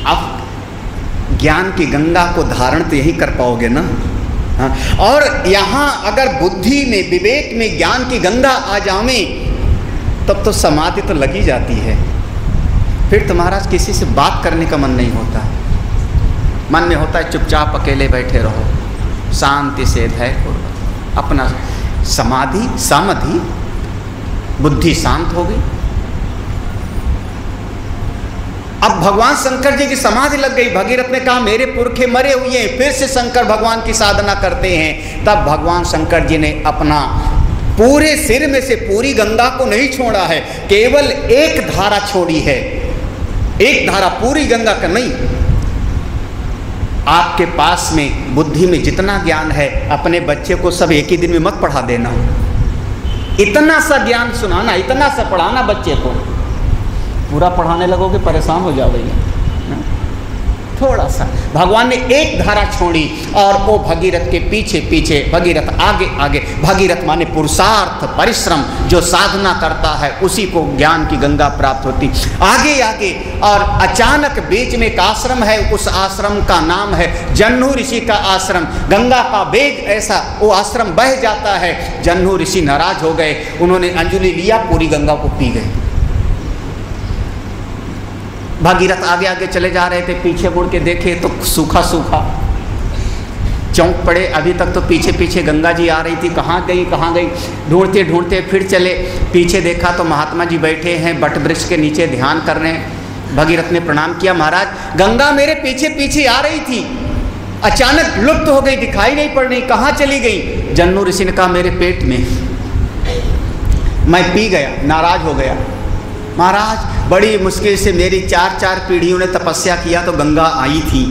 अब ज्ञान की गंगा को धारण तो यही कर पाओगे ना। और यहाँ अगर बुद्धि में, विवेक में ज्ञान की गंगा आ जावे तब तो समाधि तो लगी जाती है, फिर तुम्हारा किसी से बात करने का मन नहीं होता, मन में होता है चुपचाप अकेले बैठे रहो, शांति से धैर्यपूर्वक अपना समाधि, बुद्धि शांत हो गई। अब भगवान शंकर जी की समाधि लग गई। भगीरथ ने कहा मेरे पुरखे मरे हुए हैं, फिर से शंकर भगवान की साधना करते हैं। तब भगवान शंकर जी ने अपना पूरे सिर में से पूरी गंगा को नहीं छोड़ा है, केवल एक धारा छोड़ी है, एक धारा, पूरी गंगा का नहीं। आपके पास में बुद्धि में जितना ज्ञान है, अपने बच्चे को सब एक ही दिन में मत पढ़ा देना। इतना सा ज्ञान सुनाना, इतना सा पढ़ाना बच्चे को, पूरा पढ़ाने लगोगे परेशान हो जाओगे। थोड़ा सा भगवान ने एक धारा छोड़ी और वो भगीरथ के पीछे पीछे, भगीरथ आगे आगे। भगीरथ माने पुरुषार्थ, परिश्रम, जो साधना करता है उसी को ज्ञान की गंगा प्राप्त होती। आगे आगे और अचानक बीच में एक आश्रम है, उस आश्रम का नाम है जह्नु ऋषि का आश्रम। गंगा का वेग ऐसा, वो आश्रम बह जाता है। जह्नु ऋषि नाराज हो गए, उन्होंने अंजलि लिया, पूरी गंगा को पी गए। भागीरथ आगे आगे चले जा रहे थे, पीछे मुड़ के देखे तो सूखा सूखा, चौंक पड़े। अभी तक तो पीछे पीछे गंगा जी आ रही थी, कहाँ गई कहाँ गई, ढूंढते ढूंढते फिर चले। पीछे देखा तो महात्मा जी बैठे हैं बट वृक्ष के नीचे ध्यान कर रहे हैं। भगीरथ ने प्रणाम किया, महाराज गंगा मेरे पीछे पीछे आ रही थी, अचानक लुप्त हो गई, दिखाई नहीं पड़ रही, कहाँ चली गई? जह्नु ऋषि ने कहा मेरे पेट में, मैं पी गया, नाराज हो गया। महाराज बड़ी मुश्किल से मेरी 4 पीढ़ियों ने तपस्या किया तो गंगा आई थी,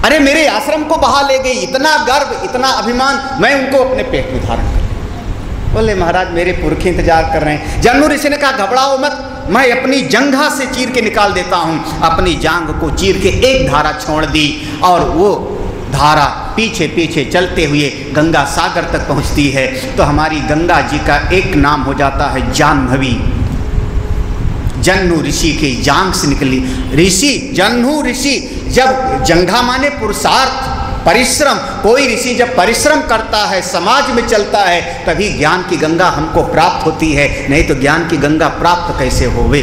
अरे मेरे आश्रम को बहा ले गई। इतना गर्व, इतना अभिमान, मैं उनको अपने पेट में धारण कर। बोले महाराज मेरे पुरखे इंतजार कर रहे हैं। जह्नु ऋषि ने कहा घबराओ मत, मैं अपनी जंघा से चीर के निकाल देता हूँ। अपनी जांघ को चीर के एक धारा छोड़ दी और वो धारा पीछे पीछे चलते हुए गंगा सागर तक पहुंचती है। तो हमारी गंगा जी का एक नाम हो जाता है जाह्नवी। जह्नु ऋषि के जांघ से निकली ऋषि, जह्नु ऋषि। जब जंघा माने पुरुषार्थ, परिश्रम, कोई ऋषि जब परिश्रम करता है, समाज में चलता है, तभी ज्ञान की गंगा हमको प्राप्त होती है, नहीं तो ज्ञान की गंगा प्राप्त कैसे होवे।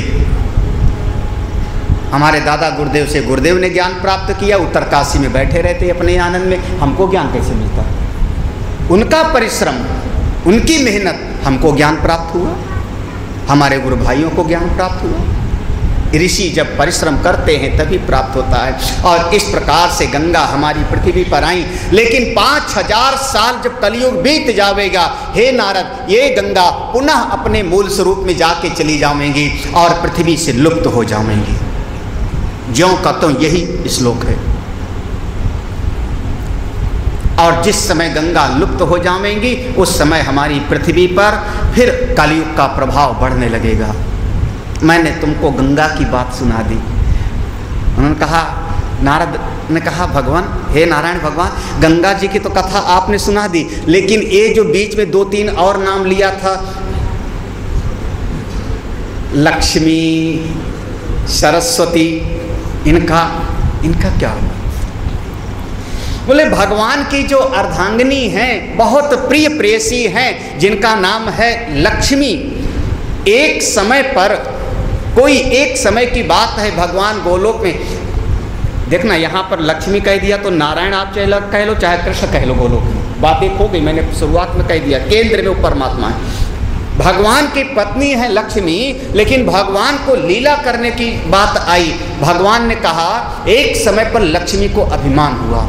हमारे दादा गुरुदेव से गुरुदेव ने ज्ञान प्राप्त किया, उत्तरकाशी में बैठे रहते अपने आनंद में, हमको ज्ञान कैसे मिलता? उनका परिश्रम, उनकी मेहनत, हमको ज्ञान प्राप्त हुआ, हमारे गुरु भाइयों को ज्ञान प्राप्त हुआ। ऋषि जब परिश्रम करते हैं तभी प्राप्त होता है। और इस प्रकार से गंगा हमारी पृथ्वी पर आई। लेकिन 5000 साल जब कलयुग बीत जाएगा, हे नारद, ये गंगा पुनः अपने मूल स्वरूप में जाके चली जाएंगी और पृथ्वी से लुप्त हो जाएंगी। ज्यों का त्यों यही श्लोक है। और जिस समय गंगा लुप्त हो जाएंगी उस समय हमारी पृथ्वी पर फिर कलयुग का प्रभाव बढ़ने लगेगा। मैंने तुमको गंगा की बात सुना दी। उन्होंने कहा, नारद ने कहा भगवान, हे नारायण भगवान, गंगा जी की तो कथा आपने सुना दी, लेकिन ये जो बीच में 2-3 और नाम लिया था, लक्ष्मी, सरस्वती, इनका क्या हुआ? बोले भगवान की जो अर्धांगिनी हैं, बहुत प्रिय प्रेयसी हैं, जिनका नाम है लक्ष्मी। एक समय पर, कोई एक समय की बात है, भगवान गोलोक में, देखना यहाँ पर लक्ष्मी कह दिया तो नारायण आप चाहे कह लो चाहे कृष्ण कह लो, गोलोक में बात एक हो गई। मैंने शुरुआत में कह दिया, केंद्र में वो परमात्मा है। भगवान की पत्नी है लक्ष्मी, लेकिन भगवान को लीला करने की बात आई। भगवान ने कहा एक समय पर लक्ष्मी को अभिमान हुआ,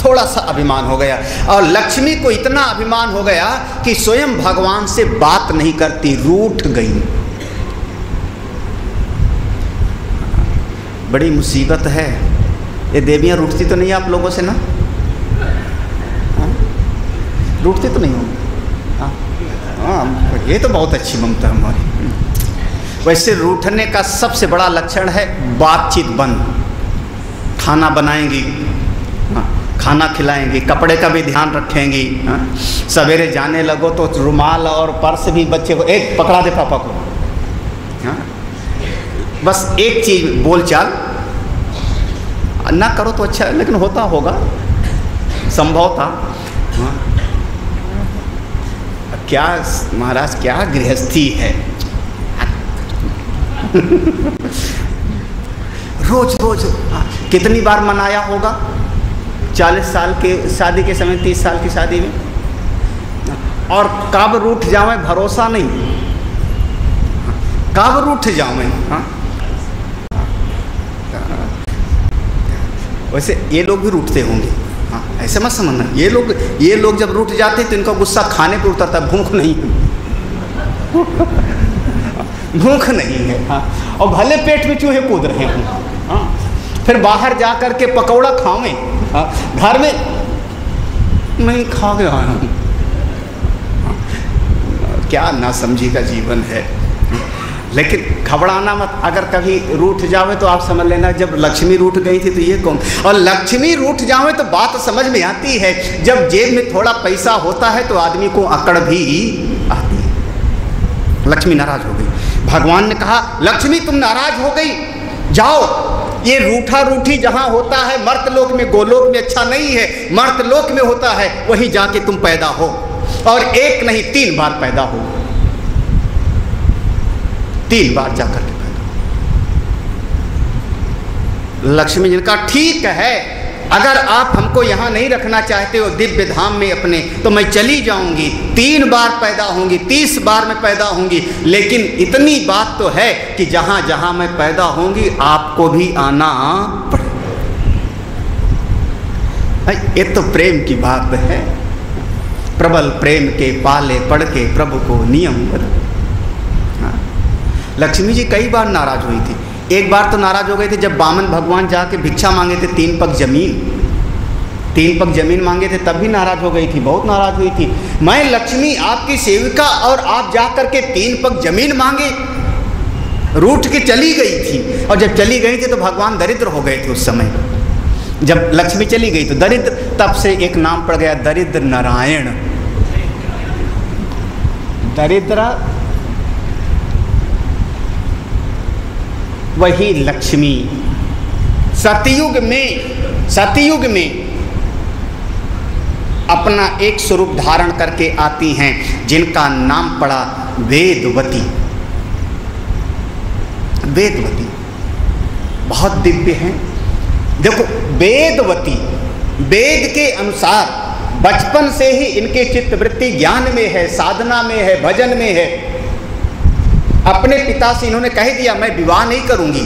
थोड़ा सा अभिमान हो गया, और लक्ष्मी को इतना अभिमान हो गया कि स्वयं भगवान से बात नहीं करती, रूठ गई। बड़ी मुसीबत है। ये देवियां रूठती तो नहीं आप लोगों से ना? रूठती तो नहीं हो? हाँ, ये तो बहुत अच्छी ममता हमारी। वैसे रूठने का सबसे बड़ा लक्षण है बातचीत बंद। खाना बनाएंगी, खाना खिलाएंगी, कपड़े का भी ध्यान रखेंगी, सवेरे जाने लगो तो रुमाल और पर्स भी बच्चे को एक पकड़ा दे पापा को। बस एक चीज बोलचाल ना करो तो अच्छा है, लेकिन होता होगा संभव था। क्या महाराज, क्या गृहस्थी है। रोज रोज कितनी बार मनाया होगा? 40 साल के शादी के समय, 30 साल की शादी में, और कब रूठ जावे भरोसा नहीं, कब रूठ जावे। हाँ, वैसे ये लोग भी रूठते होंगे, हाँ, ऐसे मत समझना। ये लोग जब रूठ जाते तो इनका गुस्सा खाने पे उतरता, भूख नहीं है। भूख नहीं है, हाँ, और भले पेट में चूहे कूद रहे हों, हाँ, फिर बाहर जा कर के पकौड़ा खावें, हाँ, घर में नहीं खा के आया हूँ, क्या नासमझी का जीवन है। लेकिन घबराना मत, अगर कभी रूठ जावे तो आप समझ लेना जब लक्ष्मी रूठ गई थी तो ये कौन। और लक्ष्मी रूठ जावे तो बात समझ में आती है, जब जेब में थोड़ा पैसा होता है तो आदमी को अकड़ भी आती है। लक्ष्मी नाराज हो गई। भगवान ने कहा लक्ष्मी तुम नाराज हो गई, जाओ ये रूठा रूठी जहां होता है मर्तलोक में, गोलोक में अच्छा नहीं है, मर्तलोक में होता है, वहीं जाके तुम पैदा हो, और एक नहीं 3 बार पैदा हो, 3 बार जाकर के पैदा। लक्ष्मी जी ने कहा ठीक है, अगर आप हमको यहाँ नहीं रखना चाहते हो दिव्य धाम में अपने, तो मैं चली जाऊंगी, 3 बार पैदा होंगी, 30 बार में पैदा होंगी, लेकिन इतनी बात तो है कि जहाँ जहाँ मैं पैदा होंगी आपको भी आना पड़ेगा। ये तो प्रेम की बात है। प्रबल प्रेम के पाले पड़ के प्रभु को नियम बदल। लक्ष्मी जी कई बार नाराज हुई थी। एक बार तो नाराज हो गए थे जब वामन भगवान जाके भिक्षा मांगे थे, 3 पग जमीन मांगे थे, तब भी नाराज हो गई थी, बहुत नाराज हुई थी। मैं लक्ष्मी आपकी सेविका और आप जाकर के 3 पग जमीन मांगे, रूठ के चली गई थी। और जब चली गई थी तो भगवान दरिद्र हो गए थे उस समय। जब लक्ष्मी चली गई तो दरिद्र, तब से एक नाम पड़ गया दरिद्र नारायण। दरिद्र वही लक्ष्मी सतयुग में अपना एक स्वरूप धारण करके आती हैं, जिनका नाम पड़ा वेदवती। वेदवती बहुत दिव्य हैं। देखो वेदवती, वेद के अनुसार बचपन से ही इनके चित्तवृत्ति ज्ञान में है, साधना में है, भजन में है। अपने पिता से इन्होंने कह दिया मैं विवाह नहीं करूंगी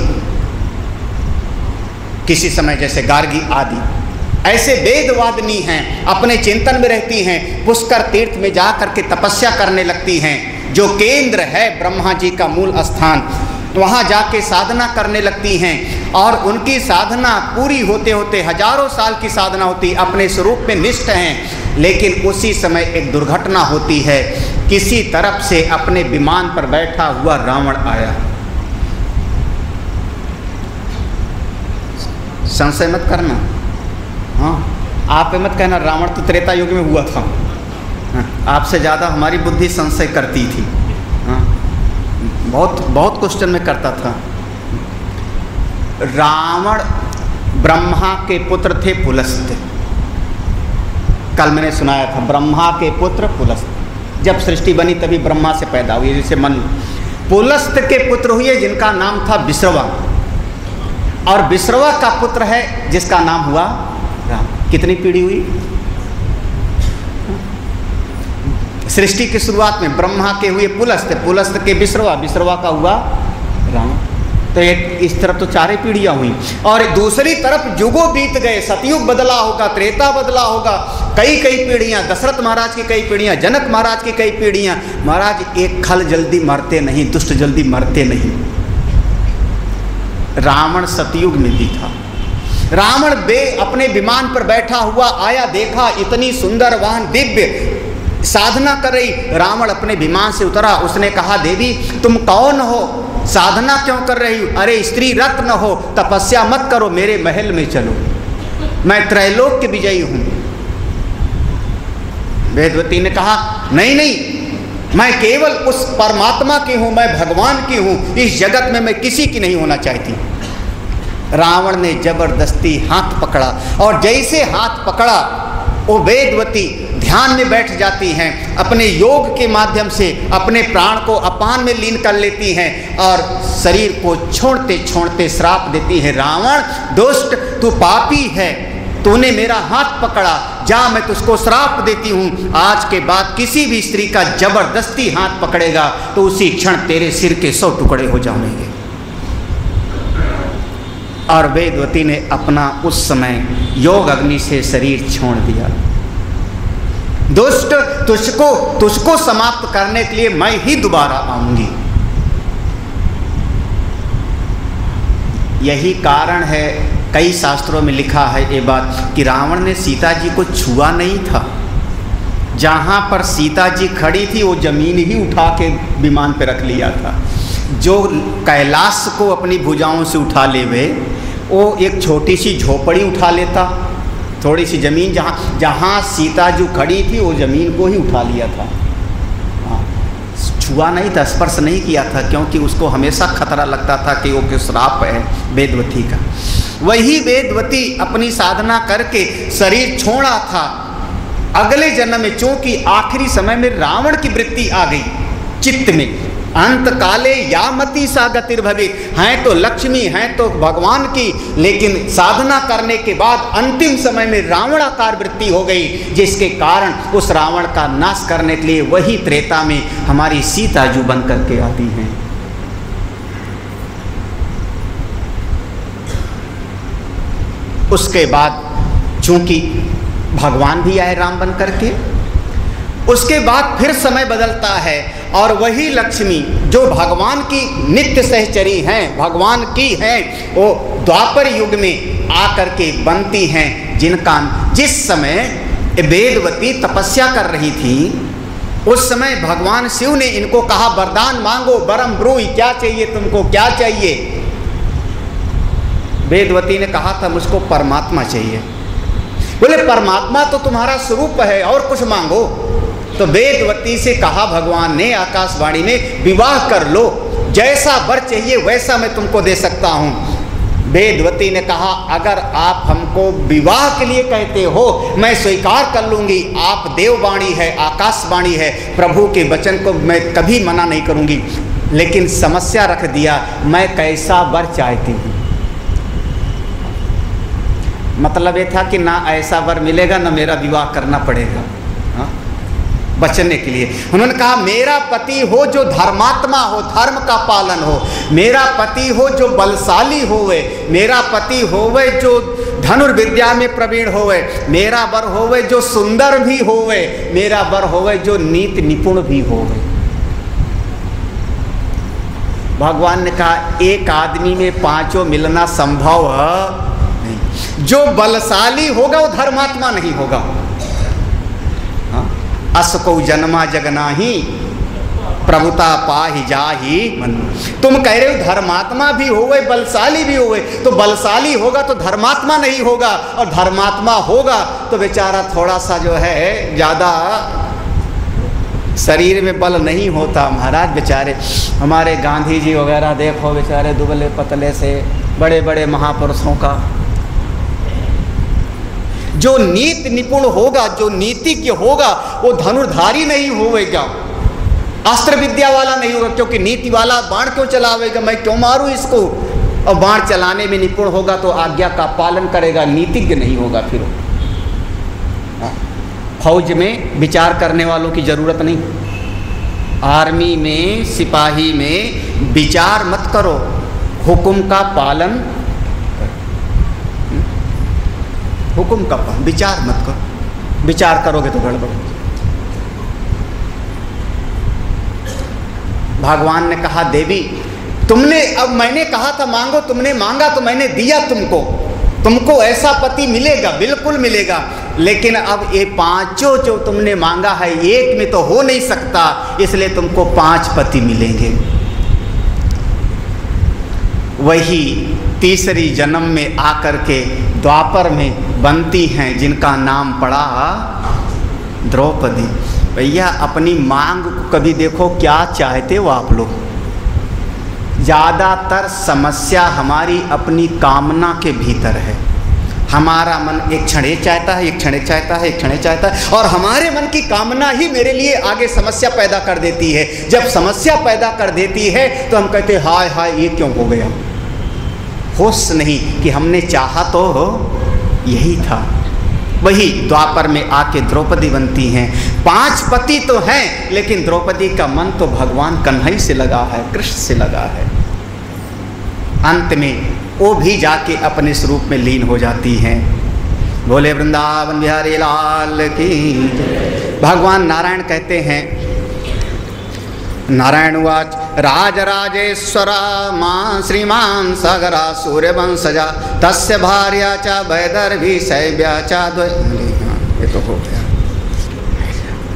किसी समय, जैसे गार्गी आदि ऐसे वेदवादिनी हैं, अपने चिंतन में रहती हैं, पुष्कर तीर्थ में जा करके तपस्या करने लगती हैं, जो केंद्र है ब्रह्मा जी का मूल स्थान, वहाँ जाके साधना करने लगती हैं। और उनकी साधना पूरी होते होते हजारों साल की साधना होती, अपने स्वरूप में निष्ठ हैं। लेकिन उसी समय एक दुर्घटना होती है, किसी तरफ से अपने विमान पर बैठा हुआ रावण आया। संशय मत करना, हाँ आप मत कहना रावण तो त्रेता युग में हुआ था। हाँ, आपसे ज़्यादा हमारी बुद्धि संशय करती थी। हाँ, बहुत क्वेश्चन में करता था। रावण ब्रह्मा के पुत्र थे पुलस्त्य। कल मैंने सुनाया था ब्रह्मा के पुत्र पुलस्त्य। जब सृष्टि बनी तभी ब्रह्मा से पैदा हुई, जैसे मन पुलस्त्य के पुत्र हुए जिनका नाम था विश्रवा, और विश्रवा का पुत्र है जिसका नाम हुआ राम। कितनी पीढ़ी हुई? सृष्टि की शुरुआत में ब्रह्मा के हुए पुलस्त्य, पुलस्त्य के विश्रवा, विश्रवा का हुआ राम। तो एक इस तरफ तो 4 पीढ़ियां हुई, और दूसरी तरफ युगों बीत गए, सतयुग बदला होगा, त्रेता बदला होगा, कई पीढ़ियां, दशरथ महाराज की कई पीढ़ियां, जनक महाराज की कई पीढ़ियां। महाराज एक खल जल्दी मरते नहीं, दुष्ट जल्दी मरते नहीं। रावण सतयुग में भी था। रावण अपने विमान पर बैठा हुआ आया, देखा इतनी सुंदर वाहन दिव्य साधना कर रही। रावण अपने विमान से उतरा, उसने कहा देवी तुम कौन हो, साधना क्यों कर रही हो? अरे स्त्री रत्न हो, तपस्या मत करो, मेरे महल में चलो, मैं त्रैलोक के विजयी हूं। वेदवती ने कहा नहीं नहीं, मैं केवल उस परमात्मा की हूं, मैं भगवान की हूं, इस जगत में मैं किसी की नहीं होना चाहती। रावण ने जबरदस्ती हाथ पकड़ा, और जैसे हाथ पकड़ा वो वेदवती ध्यान में बैठ जाती हैं, अपने योग के माध्यम से अपने प्राण को अपान में लीन कर लेती हैं, और शरीर को छोड़ते छोड़ते श्राप देती है। रावण दुष्ट, तू पापी है, तूने मेरा हाथ पकड़ा, जा मैं तुझको श्राप देती हूँ, आज के बाद किसी भी स्त्री का जबरदस्ती हाथ पकड़ेगा तो उसी क्षण तेरे सिर के 100 टुकड़े हो जाएंगे। और वेदवती ने अपना उस समय योग अग्नि से शरीर छोड़ दिया। दुष्ट, तुझको समाप्त करने के लिए मैं ही दोबारा आऊंगी। यही कारण है, कई शास्त्रों में लिखा है ये बात कि रावण ने सीता जी को छुआ नहीं था, जहाँ पर सीता जी खड़ी थी वो जमीन ही उठा के विमान पे रख लिया था। जो कैलाश को अपनी भुजाओं से उठा ले वे, वो एक छोटी सी झोपड़ी उठा लेता, थोड़ी सी ज़मीन जहाँ सीता जो खड़ी थी वो ज़मीन को ही उठा लिया था। छुआ नहीं था, स्पर्श नहीं किया था, क्योंकि उसको हमेशा खतरा लगता था कि वो श्राप है वेदवती का। वही वेदवती अपनी साधना करके शरीर छोड़ा था। अगले जन्म में चूंकि आखिरी समय में रावण की वृत्ति आ गई चित्त में, अंत काले यामती सा गतिर्भवित, हैं तो लक्ष्मी हैं तो भगवान की, लेकिन साधना करने के बाद अंतिम समय में रावणाकार वृत्ति हो गई, जिसके कारण उस रावण का नाश करने के लिए वही त्रेता में हमारी सीता जी बन करके आती हैं। उसके बाद चूंकि भगवान भी आए राम बन करके, उसके बाद फिर समय बदलता है और वही लक्ष्मी जो भगवान की नित्य सहचरी हैं, भगवान की हैं, वो द्वापर युग में आकर के बनती हैं, जिस समय वेदवती तपस्या कर रही थी, उस समय भगवान शिव ने इनको कहा वरदान मांगो, वरम ब्रूहि, क्या चाहिए तुमको, क्या चाहिए? वेदवती ने कहा था मुझको परमात्मा चाहिए। बोले परमात्मा तो तुम्हारा स्वरूप है, और कुछ मांगो। तो वेदवती से कहा भगवान ने आकाशवाणी में, विवाह कर लो, जैसा वर चाहिए वैसा मैं तुमको दे सकता हूँ। वेदवती ने कहा अगर आप हमको विवाह के लिए कहते हो मैं स्वीकार कर लूँगी, आप देववाणी है, आकाशवाणी है, प्रभु के वचन को मैं कभी मना नहीं करूँगी, लेकिन समस्या रख दिया, मैं कैसा वर चाहती हूँ। मतलब ये था कि ना ऐसा वर मिलेगा ना मेरा विवाह करना पड़ेगा, बचने के लिए। उन्होंने कहा मेरा पति हो जो धर्मात्मा हो, धर्म का पालन हो, मेरा पति हो जो बलशाली होवे, मेरा पति होवे जो धनुर्विद्या में प्रवीण होवे, मेरा वर होवे जो सुंदर भी होवे, मेरा वर होवे जो नीति निपुण भी होवे। भगवान ने कहा एक आदमी में पांचों मिलना संभव नहीं, जो बलशाली होगा वो धर्मात्मा नहीं होगा। अस को जन्मा जगनाही प्रभुता पाहि जाहि मन। तुम कह रहे हो धर्मात्मा भी होवे बलशाली भी होवे, तो बलशाली होगा तो धर्मात्मा नहीं होगा, और धर्मात्मा होगा तो बेचारा थोड़ा सा जो है ज़्यादा शरीर में बल नहीं होता। महाराज बेचारे हमारे गांधी जी वगैरह देखो, बेचारे दुबले पतले से बड़े बड़े महापुरुषों का, जो नीति निपुण होगा, जो नीतिज्ञ होगा, वो धनुर्धारी नहीं होगा, अस्त्र विद्या वाला नहीं होगा, क्योंकि नीति वाला बाण क्यों चलावेगा, मैं क्यों मारूं इसको, और बाण चलाने में निपुण होगा तो आज्ञा का पालन करेगा, नीतिज्ञ नहीं होगा। फिर फौज में विचार करने वालों की जरूरत नहीं, आर्मी में सिपाही में विचार मत करो, हुक्म का पालन, हुक्म का पालन, विचार मत करो, विचार करोगे तो गड़बड़। भगवान ने कहा देवी तुमने, अब मैंने कहा था मांगो, तुमने मांगा तो मैंने दिया तुमको, तुमको ऐसा पति मिलेगा, बिल्कुल मिलेगा, लेकिन अब ये पांचों जो तुमने मांगा है एक में तो हो नहीं सकता, इसलिए तुमको 5 पति मिलेंगे। वही तीसरी जन्म में आकर के द्वापर में बनती हैं, जिनका नाम पड़ा द्रौपदी। भैया अपनी मांग को कभी देखो क्या चाहते हो आप लोग। ज़्यादातर समस्या हमारी अपनी कामना के भीतर है। हमारा मन एक क्षण ये चाहता है, एक क्षण चाहता है, एक क्षण चाहता है, और हमारे मन की कामना ही मेरे लिए आगे समस्या पैदा कर देती है। जब समस्या पैदा कर देती है तो हम कहते हैं हाय हाय ये क्यों हो गया। होश नहीं कि हमने चाहा तो यही था। वही द्वापर में आके द्रौपदी बनती हैं। 5 पति तो हैं, लेकिन द्रौपदी का मन तो भगवान कन्हई से लगा है, कृष्ण से लगा है। अंत में वो भी जाके अपने स्वरूप में लीन हो जाती हैं। बोले वृंदावन बिहारी लाल की। भगवान नारायण कहते हैं, नारायण उवाच राजराजेश्वरा मां श्रीमान सागरा सूर्यवंशजा तस्य भार्या च वैदर्भी शैव्या च द्वै। ये तो हो गया।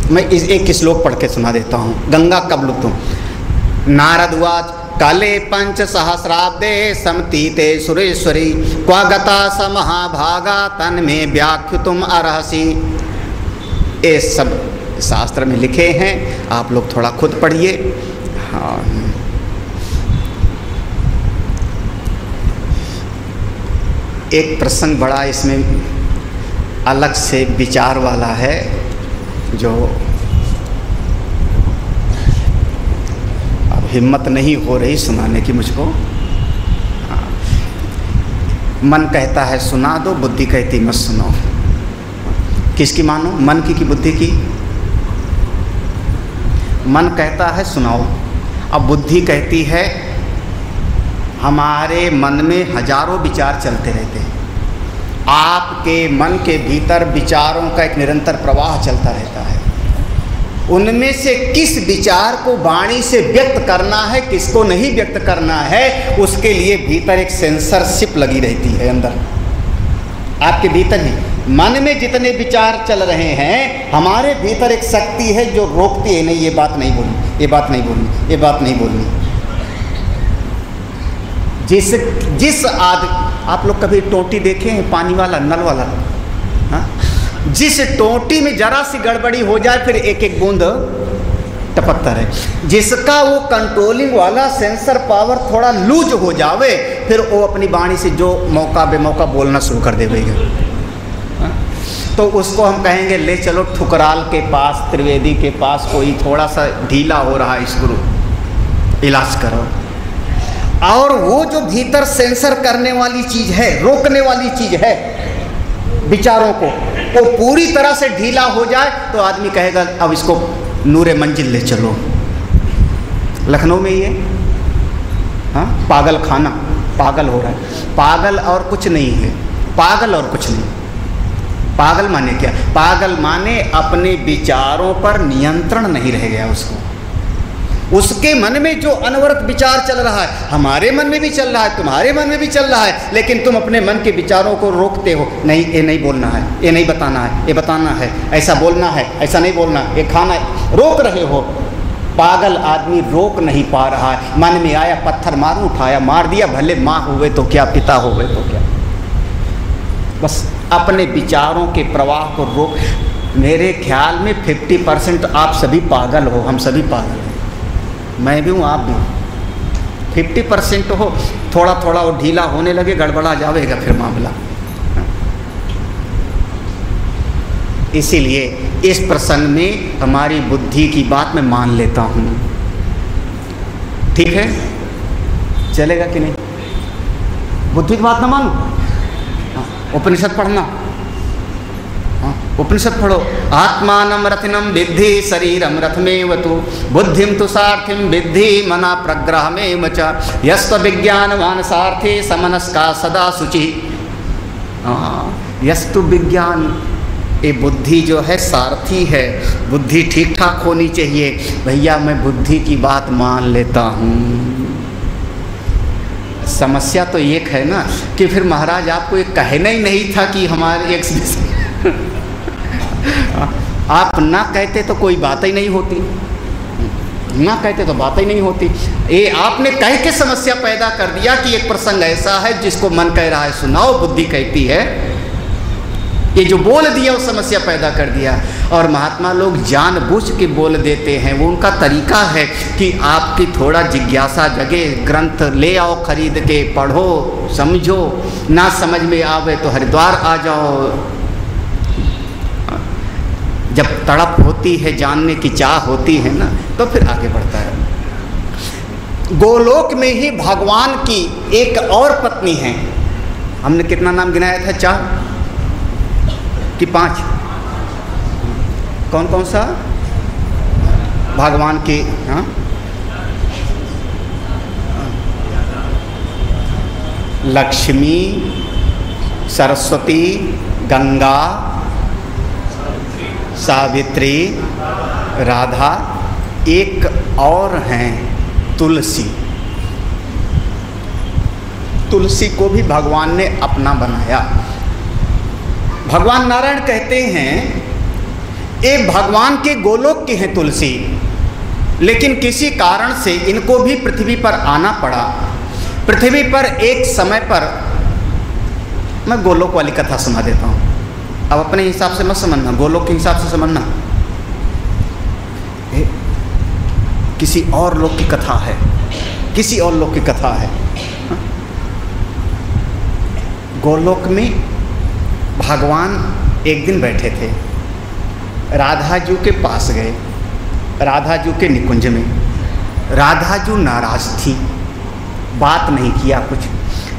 मैं एक श्लोक पढ़ के सुना देता हूँ। गंगा कबलुतुम नारदवाच काले पंच सहस्राब्दे समतीते सुरेश्वरी क्वा गता स महाभागा तन में व्याख्युतुम अर्हसि। ये सब शास्त्र में लिखे हैं, आप लोग थोड़ा खुद पढ़िए। हाँ, एक प्रसंग बड़ा इसमें अलग से विचार वाला है, जो अब हिम्मत नहीं हो रही सुनाने की मुझको। मन कहता है सुना दो, बुद्धि कहती मत सुनो। किसकी मानो? मन की बुद्धि की? मन कहता है सुनाओ, अब बुद्धि कहती है। हमारे मन में हजारों विचार चलते रहते हैं। आपके मन के भीतर विचारों का एक निरंतर प्रवाह चलता रहता है। उनमें से किस विचार को वाणी से व्यक्त करना है, किसको नहीं व्यक्त करना है, उसके लिए भीतर एक सेंसरशिप लगी रहती है। अंदर आपके भीतर ही मन में जितने विचार चल रहे हैं, हमारे भीतर एक शक्ति है जो रोकती है, नहीं ये बात नहीं बोलनी, ये बात नहीं बोलनी, ये बात नहीं बोलनी। जिस आप लोग कभी टोटी देखे हैं, पानी वाला, नल वाला? हाँ? जिस टोटी में जरा सी गड़बड़ी हो जाए फिर एक एक बूंद टपकता रहे। जिसका वो कंट्रोलिंग वाला सेंसर पावर थोड़ा लूज हो जावे, फिर वो अपनी वाणी से जो मौका बेमौका बोलना शुरू कर देगा। तो उसको हम कहेंगे ले चलो ठुकराल के पास, त्रिवेदी के पास, कोई थोड़ा सा ढीला हो रहा है, स्क्रू इलाज करो। और वो जो भीतर सेंसर करने वाली चीज़ है, रोकने वाली चीज़ है विचारों को, वो पूरी तरह से ढीला हो जाए तो आदमी कहेगा अब इसको नूरे मंजिल ले चलो। लखनऊ में ये हाँ पागल खाना, पागल हो रहा है। पागल और कुछ नहीं है, पागल और कुछ नहीं। पागल माने क्या? पागल माने अपने विचारों पर नियंत्रण नहीं रह गया उसको। उसके मन में जो अनवरत विचार चल रहा है, हमारे मन में भी चल रहा है, तुम्हारे मन में भी चल रहा है, लेकिन तुम अपने मन के विचारों को रोकते हो। नहीं, ये नहीं बोलना है, ये नहीं बताना है, ये बताना है, ऐसा बोलना है, ऐसा नहीं बोलना, ये खाना है, रोक रहे हो। पागल आदमी रोक नहीं पा रहा है। मन में आया पत्थर मारूं, उठाया मार दिया, भले माँ हुए तो क्या, पिता हुए तो क्या, बस अपने विचारों के प्रवाह को रोक। मेरे ख्याल में 50% आप सभी पागल हो, हम सभी पागल हैं। मैं भी हूँ, आप भी हूँ। 50% हो, थोड़ा थोड़ा वो ढीला होने लगे, गड़बड़ा जाएगा फिर मामला। इसीलिए इस प्रसंग में हमारी बुद्धि की बात मैं मान लेता हूँ। ठीक है, चलेगा कि नहीं? बुद्धि की बात ना मानो। उपनिषद पढ़ना, उपनिषद पढ़ो। आत्मानं रथिनं विद्धि शरीरं रथमेव तु बुद्धिं तु सार्थिं विद्धि मना प्रग्रहमेव च यस्तु विज्ञानवान् सार्थी समनस्का सदा शुचि। यस्तु विज्ञान, ये बुद्धि जो है सारथी है, बुद्धि ठीक ठाक होनी चाहिए। भैया मैं बुद्धि की बात मान लेता हूँ। समस्या तो एक है ना कि फिर महाराज आपको ये कहना ही नहीं था कि हमारे एक आप ना कहते तो कोई बात ही नहीं होती, ना कहते तो बात ही नहीं होती। ये आपने कह के समस्या पैदा कर दिया कि एक प्रसंग ऐसा है जिसको मन कह रहा है सुनाओ, बुद्धि कहती है। ये जो बोल दिया वो समस्या पैदा कर दिया। और महात्मा लोग जानबूझ के बोल देते हैं, वो उनका तरीका है कि आपकी थोड़ा जिज्ञासा जगे। ग्रंथ ले आओ खरीद के, पढ़ो, समझो, ना समझ में आवे तो हरिद्वार आ जाओ। जब तड़प होती है, जानने की चाह होती है ना, तो फिर आगे बढ़ता है। गोलोक में ही भगवान की एक और पत्नी है। हमने कितना नाम गिनाया था? 4 कि 5? कौन कौन सा? भगवान की लक्ष्मी, सरस्वती, गंगा, सावित्री, राधा, एक और हैं तुलसी। तुलसी को भी भगवान ने अपना बनाया। भगवान नारायण कहते हैं ये भगवान के गोलोक की हैं तुलसी, लेकिन किसी कारण से इनको भी पृथ्वी पर आना पड़ा। पृथ्वी पर एक समय पर, मैं गोलोक वाली कथा सुना देता हूँ, अब अपने हिसाब से मत समझना, गोलोक के हिसाब से समझना। किसी और लोक की कथा है, किसी और लोक की कथा है। गोलोक में भगवान एक दिन बैठे थे, राधा जी के पास गए, राधा जी के निकुंज में। राधा जी नाराज थी, बात नहीं किया कुछ।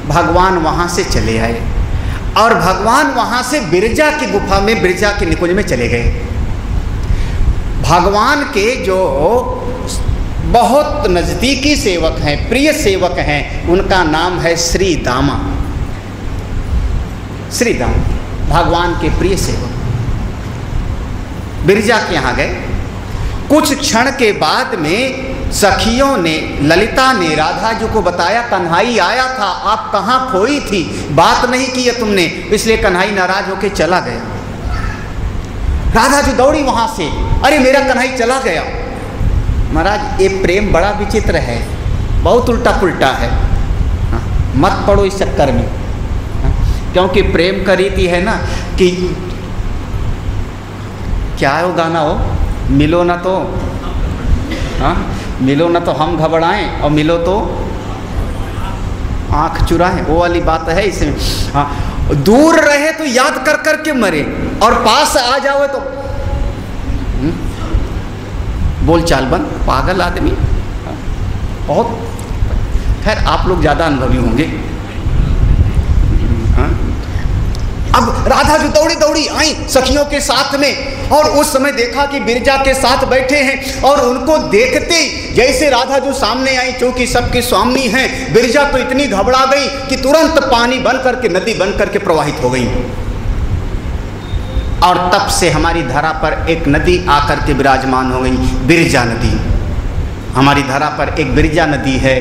भगवान वहाँ से चले आए और भगवान वहाँ से बिरजा की गुफा में, बिरजा के निकुंज में चले गए। भगवान के जो बहुत नज़दीकी सेवक हैं, प्रिय सेवक हैं, उनका नाम है श्री दामा। श्री दामा भगवान के प्रिय सेवक बिरजा के यहाँ गए। कुछ क्षण के बाद में सखियों ने, ललिता ने राधा जी को बताया, कन्हई आया था, आप कहाँ खोई थी, बात नहीं की है तुमने, इसलिए कन्हई नाराज होकर चला गया। राधा जी दौड़ी वहाँ से, अरे मेरा कन्हई चला गया। महाराज ये प्रेम बड़ा विचित्र है, बहुत उल्टा पुल्टा है, मत पड़ो इस चक्कर में। क्योंकि प्रेम का रीति है ना कि क्या है वो गाना, हो मिलो ना तो, हाँ मिलो ना तो हम घबराएं और मिलो तो आँख चुराएं, वो वाली बात है इसमें। हाँ, दूर रहे तो याद कर कर के मरे और पास आ जाओ तो बोल चाल बन, पागल आदमी। बहुत खैर आप लोग ज़्यादा अनुभवी होंगे। हाँ? अब राधा जी दौड़ी दौड़ी आई सखियों के साथ में, और उस समय देखा कि बिरजा के साथ बैठे हैं, और उनको देखते जैसे राधा जी सामने आई, चूंकि सबकी स्वामी हैं, बिरजा तो इतनी घबरा गई कि तुरंत पानी बन करके, नदी बन करके प्रवाहित हो गई। और तब से हमारी धरा पर एक नदी आकर के विराजमान हो गई, बिरजा नदी। हमारी धरा पर एक बिरजा नदी है,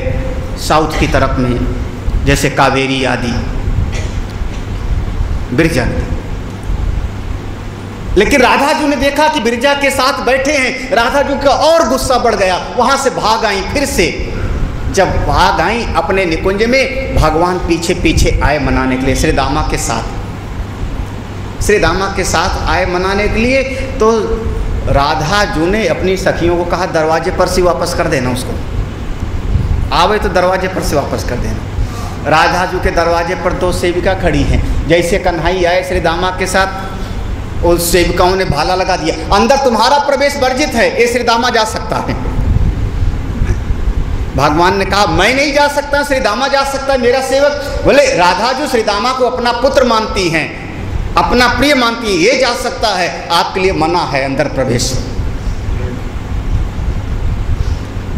साउथ की तरफ में, जैसे कावेरी आदि, बिरजा नदी। लेकिन राधा जी ने देखा कि बिरजा के साथ बैठे हैं, राधा जी का और गुस्सा बढ़ गया, वहां से भाग आई। फिर से जब भाग आई अपने निकुंज में, भगवान पीछे पीछे आए मनाने के लिए, श्री दामा के साथ, श्री दामा के साथ आए मनाने के लिए। तो राधा जी ने अपनी सखियों को कहा, दरवाजे पर से वापस कर देना उसको, आवे तो दरवाजे पर से वापस कर देना। राधा जी के दरवाजे पर दो सेविका खड़ी हैं, जैसे कन्हई आए श्री दामा के साथ, उस सेविकाओं ने भाला लगा दिया, अंदर तुम्हारा प्रवेश वर्जित है, ये श्री दामा जा सकता है। भगवान ने कहा, मैं नहीं जा सकता, श्री दामा जा सकता है, मेरा सेवक। बोले राधा जी श्री दामा को अपना पुत्र मानती हैं, अपना प्रिय मानती है, ये जा सकता है, आपके लिए मना है अंदर प्रवेश।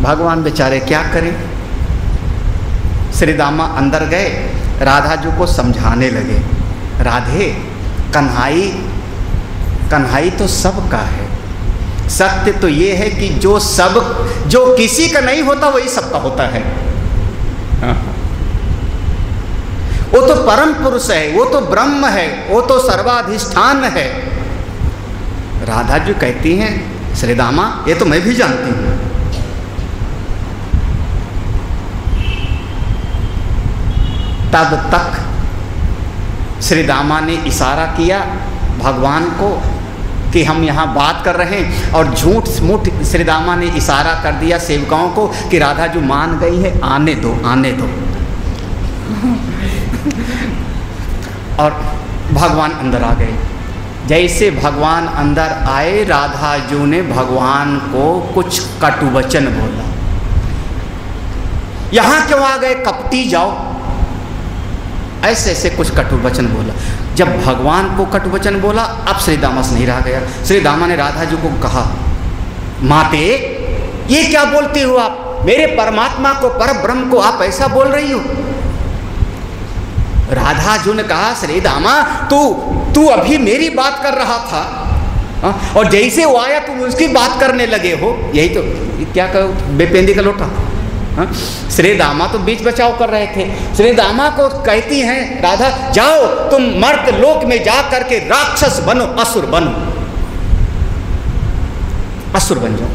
भगवान बेचारे क्या करें। श्री दामा अंदर गए, राधा जी को समझाने लगे, राधे कन्हई तो सबका है, सत्य तो ये है कि जो किसी का नहीं होता वही सबका होता है। वो तो परम पुरुष है, वो तो ब्रह्म है, वो तो सर्वाधिष्ठान है। राधा जी कहती हैं, श्री दामा ये तो मैं भी जानती हूँ। तब तक श्री दामा ने इशारा किया भगवान को कि हम यहाँ बात कर रहे हैं, और झूठ मूठ श्री दामा ने इशारा कर दिया सेवकाओं को कि राधा जी मान गई है, आने दो आने दो। और भगवान अंदर आ गए। जैसे भगवान अंदर आए, राधा जी ने भगवान को कुछ कटुवचन बोला, यहाँ क्यों आ गए, कपटी जाओ, ऐसे ऐसे कुछ कटुवचन बोला। जब भगवान को कटुवचन बोला, अब श्री दामा से नहीं रह गया। श्री दामा ने राधा जी को कहा, माते ये क्या बोलती हो आप, मेरे परमात्मा को, पर ब्रह्म को आप ऐसा बोल रही हो। राधा जी ने कहा, श्री दामा तू अभी मेरी बात कर रहा था, और जैसे वो आया तुम उसकी बात करने लगे हो, यही तो क्या कहो, बेपेंदी का लोटा। श्री दामा तो बीच बचाव कर रहे थे। श्री दामा को कहती हैं राधा, जाओ तुम मर्त लोक में जा करके राक्षस बनो, असुर बनो। असुर बन जाओ।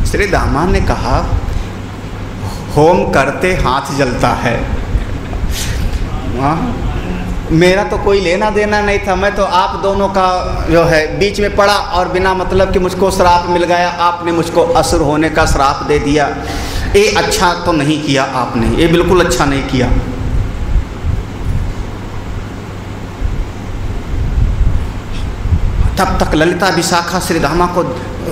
श्री दामा ने कहा होम करते हाथ जलता है। मेरा तो कोई लेना देना नहीं था, मैं तो आप दोनों का जो है बीच में पड़ा और बिना मतलब कि मुझको श्राप मिल गया, आपने मुझको असुर होने का श्राप दे दिया। ये अच्छा तो नहीं किया आपने, ये बिल्कुल अच्छा नहीं किया। तब तक ललिता विशाखा श्री धामा को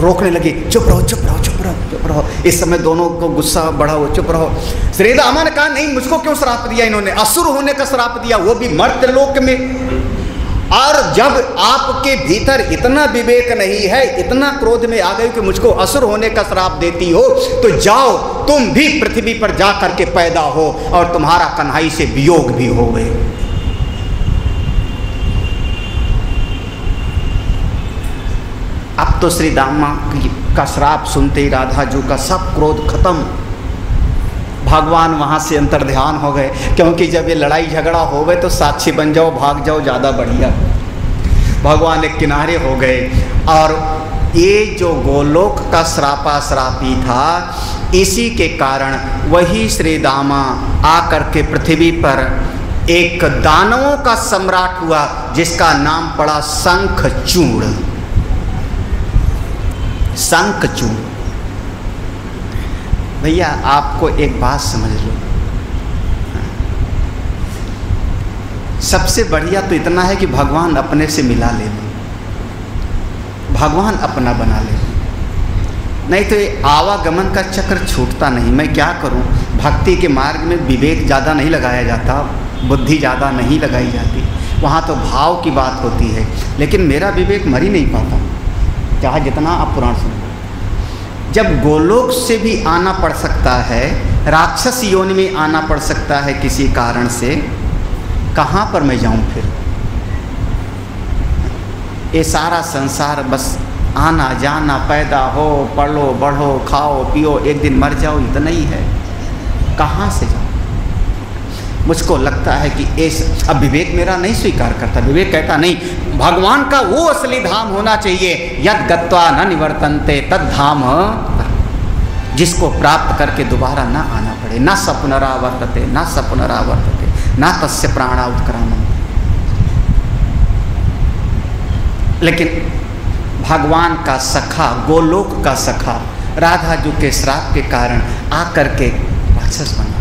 रोकने लगी, चुप रहो चुप रहो चुप रहो चुप रहो। इस समय दोनों को गुस्सा बढ़ा हो, चुप रहो। श्री धामा ने कहा नहीं, मुझको क्यों श्राप दिया इन्होंने, असुर होने का श्राप दिया, वो भी मर्त्य लोक में। और जब आपके भीतर इतना विवेक नहीं है, इतना क्रोध में आ गई कि मुझको असुर होने का श्राप देती हो, तो जाओ तुम भी पृथ्वी पर जा करके पैदा हो और तुम्हारा कन्हई से वियोग भी हो गए। अब तो श्री दामा का श्राप सुनते ही राधा जी का सब क्रोध खत्म। भगवान वहाँ से अंतर्ध्यान हो गए, क्योंकि जब ये लड़ाई झगड़ा हो गए तो साक्षी बन जाओ, भाग जाओ, ज़्यादा बढ़िया। भगवान एक किनारे हो गए और ये जो गोलोक का श्रापा श्रापी था, इसी के कारण वही श्री दामा आकर के पृथ्वी पर एक दानवों का सम्राट हुआ, जिसका नाम पड़ा शंखचूड़। शंखचूड़। भैया आपको एक बात समझ लो, सबसे बढ़िया तो इतना है कि भगवान अपने से मिला ले, भगवान अपना बना ले, नहीं तो ये आवागमन का चक्र छूटता नहीं। मैं क्या करूं, भक्ति के मार्ग में विवेक ज़्यादा नहीं लगाया जाता, बुद्धि ज़्यादा नहीं लगाई जाती, वहाँ तो भाव की बात होती है, लेकिन मेरा विवेक मर ही नहीं पाता, चाहे जितना आप पुराण सुनो। जब गोलोक से भी आना पड़ सकता है, राक्षस योनि में आना पड़ सकता है किसी कारण से, कहाँ पर मैं जाऊँ फिर? ये सारा संसार बस आना जाना, पैदा हो, पढ़ो बढ़ो, खाओ पियो, एक दिन मर जाओ, इतना ही है। कहाँ से जाऊँ? मुझको लगता है कि अब विवेक मेरा नहीं स्वीकार करता। विवेक कहता नहीं, भगवान का वो असली धाम होना चाहिए, यद गत्वा न निवर्तन्ते तद धाम, जिसको प्राप्त करके दोबारा ना आना पड़े। न स पुनरावर्तते न स पुनरावर्तते न तस्य प्राणा उत्क्रामन्ते। लेकिन भगवान का सखा, गोलोक का सखा राधा जी के श्राप के कारण आकर के राक्षस बना।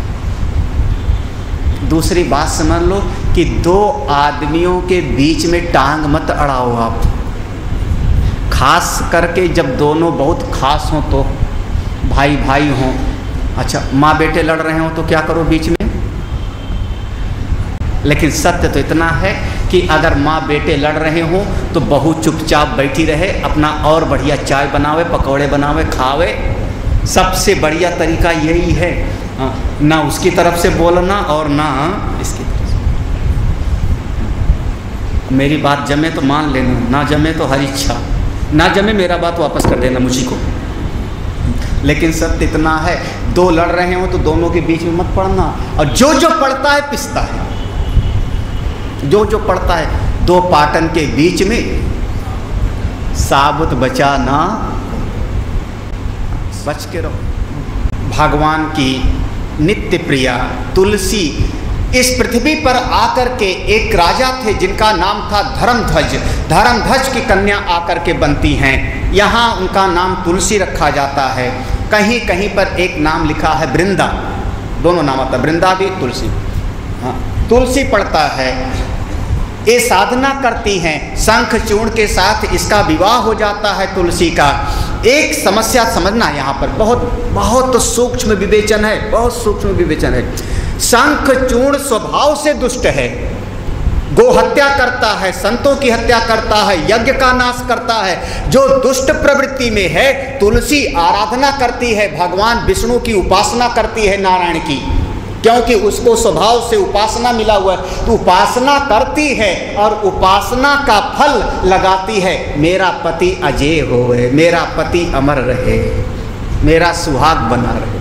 दूसरी बात समझ लो कि दो आदमियों के बीच में टांग मत अड़ाओ आप, खास करके जब दोनों बहुत खास हों, तो भाई भाई हों, अच्छा माँ बेटे लड़ रहे हों तो क्या करो बीच में। लेकिन सत्य तो इतना है कि अगर माँ बेटे लड़ रहे हों तो बहू चुपचाप बैठी रहे, अपना और बढ़िया चाय बनावे, पकौड़े बनावे, खावे। सबसे बढ़िया तरीका यही है, ना उसकी तरफ से बोलना और ना इसकी तरफ से। मेरी बात जमे तो मान लेना, ना जमे तो हर इच्छा, ना जमे मेरा बात वापस कर देना मुझी को। लेकिन सत्य इतना है, दो लड़ रहे हो तो दोनों के बीच में मत पड़ना, और जो जो पड़ता है पिसता है, जो जो पड़ता है। दो पाटन के बीच में साबुत बचा ना, बच के रहो। भगवान की नित्य प्रिया तुलसी इस पृथ्वी पर आकर के एक राजा थे जिनका नाम था धर्मध्वज। धर्मध्वज की कन्या आकर के बनती हैं, यहाँ उनका नाम तुलसी रखा जाता है। कहीं कहीं पर एक नाम लिखा है वृंदा, दोनों नाम आता है, वृंदा भी तुलसी, हाँ तुलसी पड़ता है। ये साधना करती हैं, शंखचूर्ण के साथ इसका विवाह हो जाता है तुलसी का। एक समस्या समझना यहाँ पर, बहुत बहुत सूक्ष्म विवेचन है, बहुत सूक्ष्म विवेचन है। शंखचूर्ण स्वभाव से दुष्ट है, गो हत्या करता है, संतों की हत्या करता है, यज्ञ का नाश करता है। जो दुष्ट प्रवृत्ति में है, तुलसी आराधना करती है, भगवान विष्णु की उपासना करती है, नारायण की, क्योंकि उसको स्वभाव से उपासना मिला हुआ है। तो उपासना करती है और उपासना का फल लगाती है। मेरा पति अजय होए, मेरा पति अमर रहे, मेरा सुहाग बना रहे।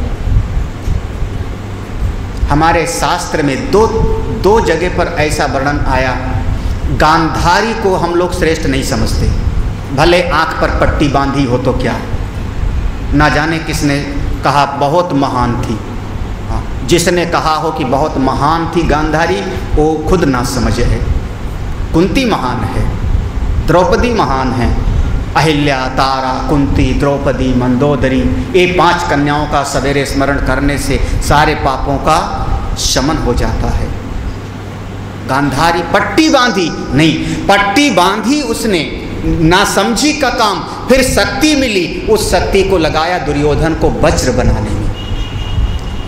हमारे शास्त्र में दो जगह पर ऐसा वर्णन आया। गांधारी को हम लोग श्रेष्ठ नहीं समझते, भले आंख पर पट्टी बांधी हो तो क्या, ना जाने किसने कहा बहुत महान थी। जिसने कहा हो कि बहुत महान थी गांधारी, वो खुद ना समझे है। कुंती महान है, द्रौपदी महान है, अहिल्या, तारा, कुंती, द्रौपदी, मंदोदरी, ये 5 कन्याओं का सवेरे स्मरण करने से सारे पापों का शमन हो जाता है। गांधारी पट्टी बांधी नहीं, पट्टी बांधी उसने, ना समझी का काम, फिर शक्ति मिली, उस शक्ति को लगाया दुर्योधन को वज्र बनाने में।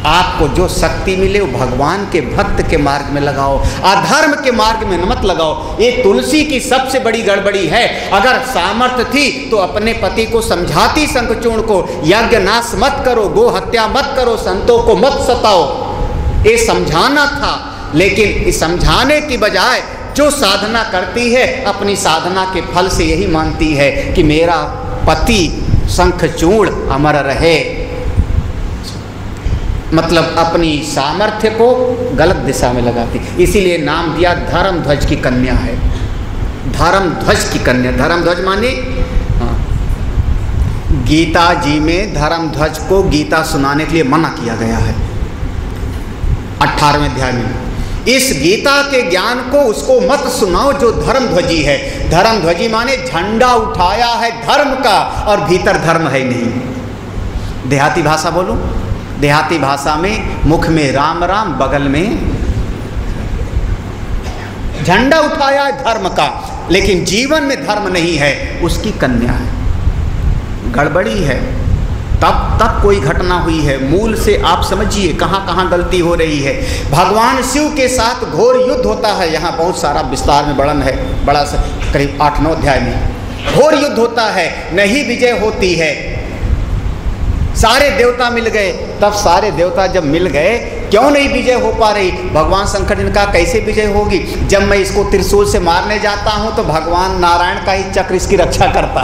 आपको जो शक्ति मिले वो भगवान के भक्त के मार्ग में लगाओ, अधर्म के मार्ग में मत लगाओ। ये तुलसी की सबसे बड़ी गड़बड़ी है। अगर सामर्थ्य थी तो अपने पति को समझाती शंखचूड़ को, यज्ञ नाश मत करो, गो हत्या मत करो, संतों को मत सताओ, ये समझाना था। लेकिन इस समझाने की बजाय जो साधना करती है, अपनी साधना के फल से यही मानती है कि मेरा पति शंखचूड़ अमर रहे, मतलब अपनी सामर्थ्य को गलत दिशा में लगाती। इसीलिए नाम दिया धर्मध्वज की कन्या है, धर्मध्वज की कन्या। धर्मध्वज माने, हाँ, गीता जी में धर्मध्वज को गीता सुनाने के लिए मना किया गया है 18वें अध्याय में। इस गीता के ज्ञान को उसको मत सुनाओ जो धर्मध्वजी है। धर्मध्वजी माने झंडा उठाया है धर्म का और भीतर धर्म है नहीं। देहाती भाषा बोलो, देहाती भाषा में मुख में राम राम, बगल में झंडा उठाया है धर्म का, लेकिन जीवन में धर्म नहीं है, उसकी कन्या है। गड़बड़ी है। तब कोई घटना हुई है। मूल से आप समझिए कहाँ कहाँ गलती हो रही है। भगवान शिव के साथ घोर युद्ध होता है। यहाँ बहुत सारा विस्तार में वर्णन है, बड़ा सा, करीब 8-9 अध्याय में घोर युद्ध होता है, नहीं विजय होती है। सारे देवता मिल गए। तब सारे देवता जब मिल गए, क्यों नहीं विजय हो पा रही? भगवान शंकर ने कहा कैसे विजय होगी? जब मैं इसको त्रिशूल से मारने जाता हूं तो भगवान नारायण का ही चक्र इसकी रक्षा करता,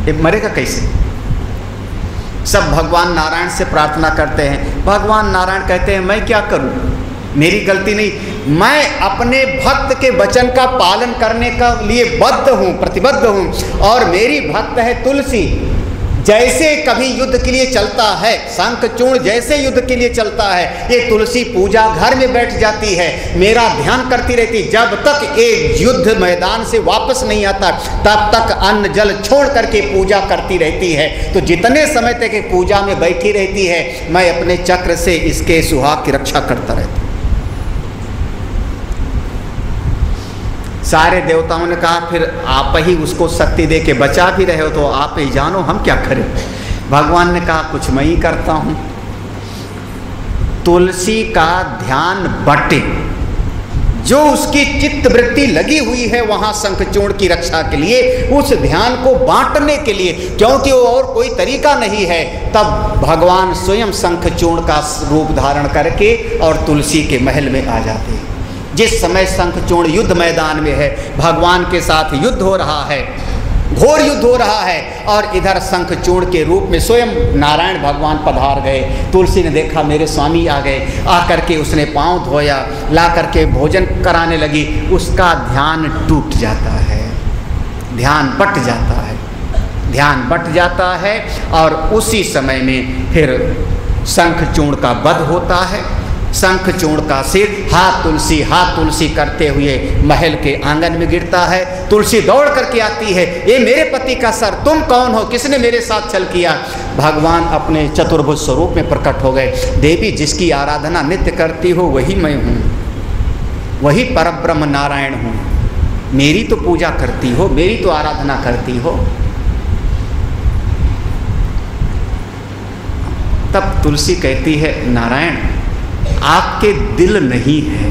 ये मरेगा कैसे? सब भगवान नारायण से प्रार्थना करते हैं। भगवान नारायण कहते हैं मैं क्या करूं, मेरी गलती नहीं, मैं अपने भक्त के वचन का पालन करने का लिए बद्ध हूं, प्रतिबद्ध हूं। और मेरी भक्त है तुलसी, जैसे कभी युद्ध के लिए चलता है, शंखचूड़ जैसे युद्ध के लिए चलता है, ये तुलसी पूजा घर में बैठ जाती है, मेरा ध्यान करती रहती। जब तक ये युद्ध मैदान से वापस नहीं आता तब तक अन्न जल छोड़ करके पूजा करती रहती है। तो जितने समय तक ये पूजा में बैठी रहती है, मैं अपने चक्र से इसके सुहाग की रक्षा करता रहता। सारे देवताओं ने कहा फिर आप ही उसको शक्ति दे के बचा भी रहे हो तो आप ही जानो, हम क्या करें? भगवान ने कहा कुछ मैं ही करता हूं। तुलसी का ध्यान बटे, जो उसकी चित्त वृत्ति लगी हुई है वहां शंखचूड़ की रक्षा के लिए, उस ध्यान को बांटने के लिए, क्योंकि वो और कोई तरीका नहीं है। तब भगवान स्वयं शंखचूड़ का रूप धारण करके और तुलसी के महल में आ जाते हैं। जिस समय शंखचूड़ युद्ध मैदान में है, भगवान के साथ युद्ध हो रहा है, घोर युद्ध हो रहा है, और इधर शंखचूड़ के रूप में स्वयं नारायण भगवान पधार गए। तुलसी ने देखा मेरे स्वामी आ गए, आकर के उसने पांव धोया, ला करके भोजन कराने लगी। उसका ध्यान टूट जाता है, ध्यान बट जाता है, ध्यान बट जाता है। और उसी समय में फिर शंखचूड़ का वध होता है। शंखचूड़ का सिर हाथ तुलसी करते हुए महल के आंगन में गिरता है। तुलसी दौड़ करके आती है, ये मेरे पति का सर, तुम कौन हो, किसने मेरे साथ छल किया? भगवान अपने चतुर्भुज स्वरूप में प्रकट हो गए। देवी जिसकी आराधना नित्य करती हो वही मैं हूँ, वही परब्रह्म नारायण हूँ, मेरी तो पूजा करती हो, मेरी तो आराधना करती हो। तब तुलसी कहती है नारायण आपके दिल नहीं है,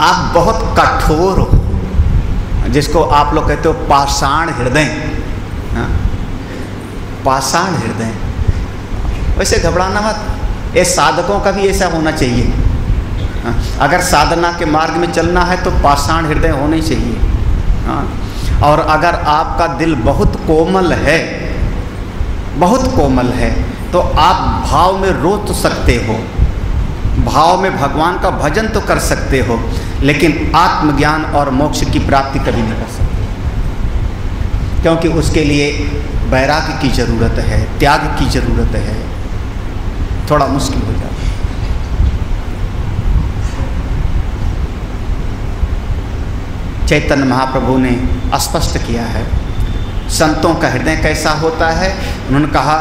आप बहुत कठोर हो, जिसको आप लोग कहते हो पाषाण हृदय, पाषाण हृदय। वैसे घबराना मत, ये साधकों का भी ऐसा होना चाहिए। अगर साधना के मार्ग में चलना है तो पाषाण हृदय होना चाहिए। और अगर आपका दिल बहुत कोमल है, बहुत कोमल है, तो आप भाव में रो तो सकते हो, भाव में भगवान का भजन तो कर सकते हो, लेकिन आत्मज्ञान और मोक्ष की प्राप्ति कभी नहीं कर सकते, क्योंकि उसके लिए वैराग्य की ज़रूरत है, त्याग की ज़रूरत है, थोड़ा मुश्किल हो जाता है। चैतन्य महाप्रभु ने स्पष्ट किया है संतों का हृदय कैसा होता है। उन्होंने कहा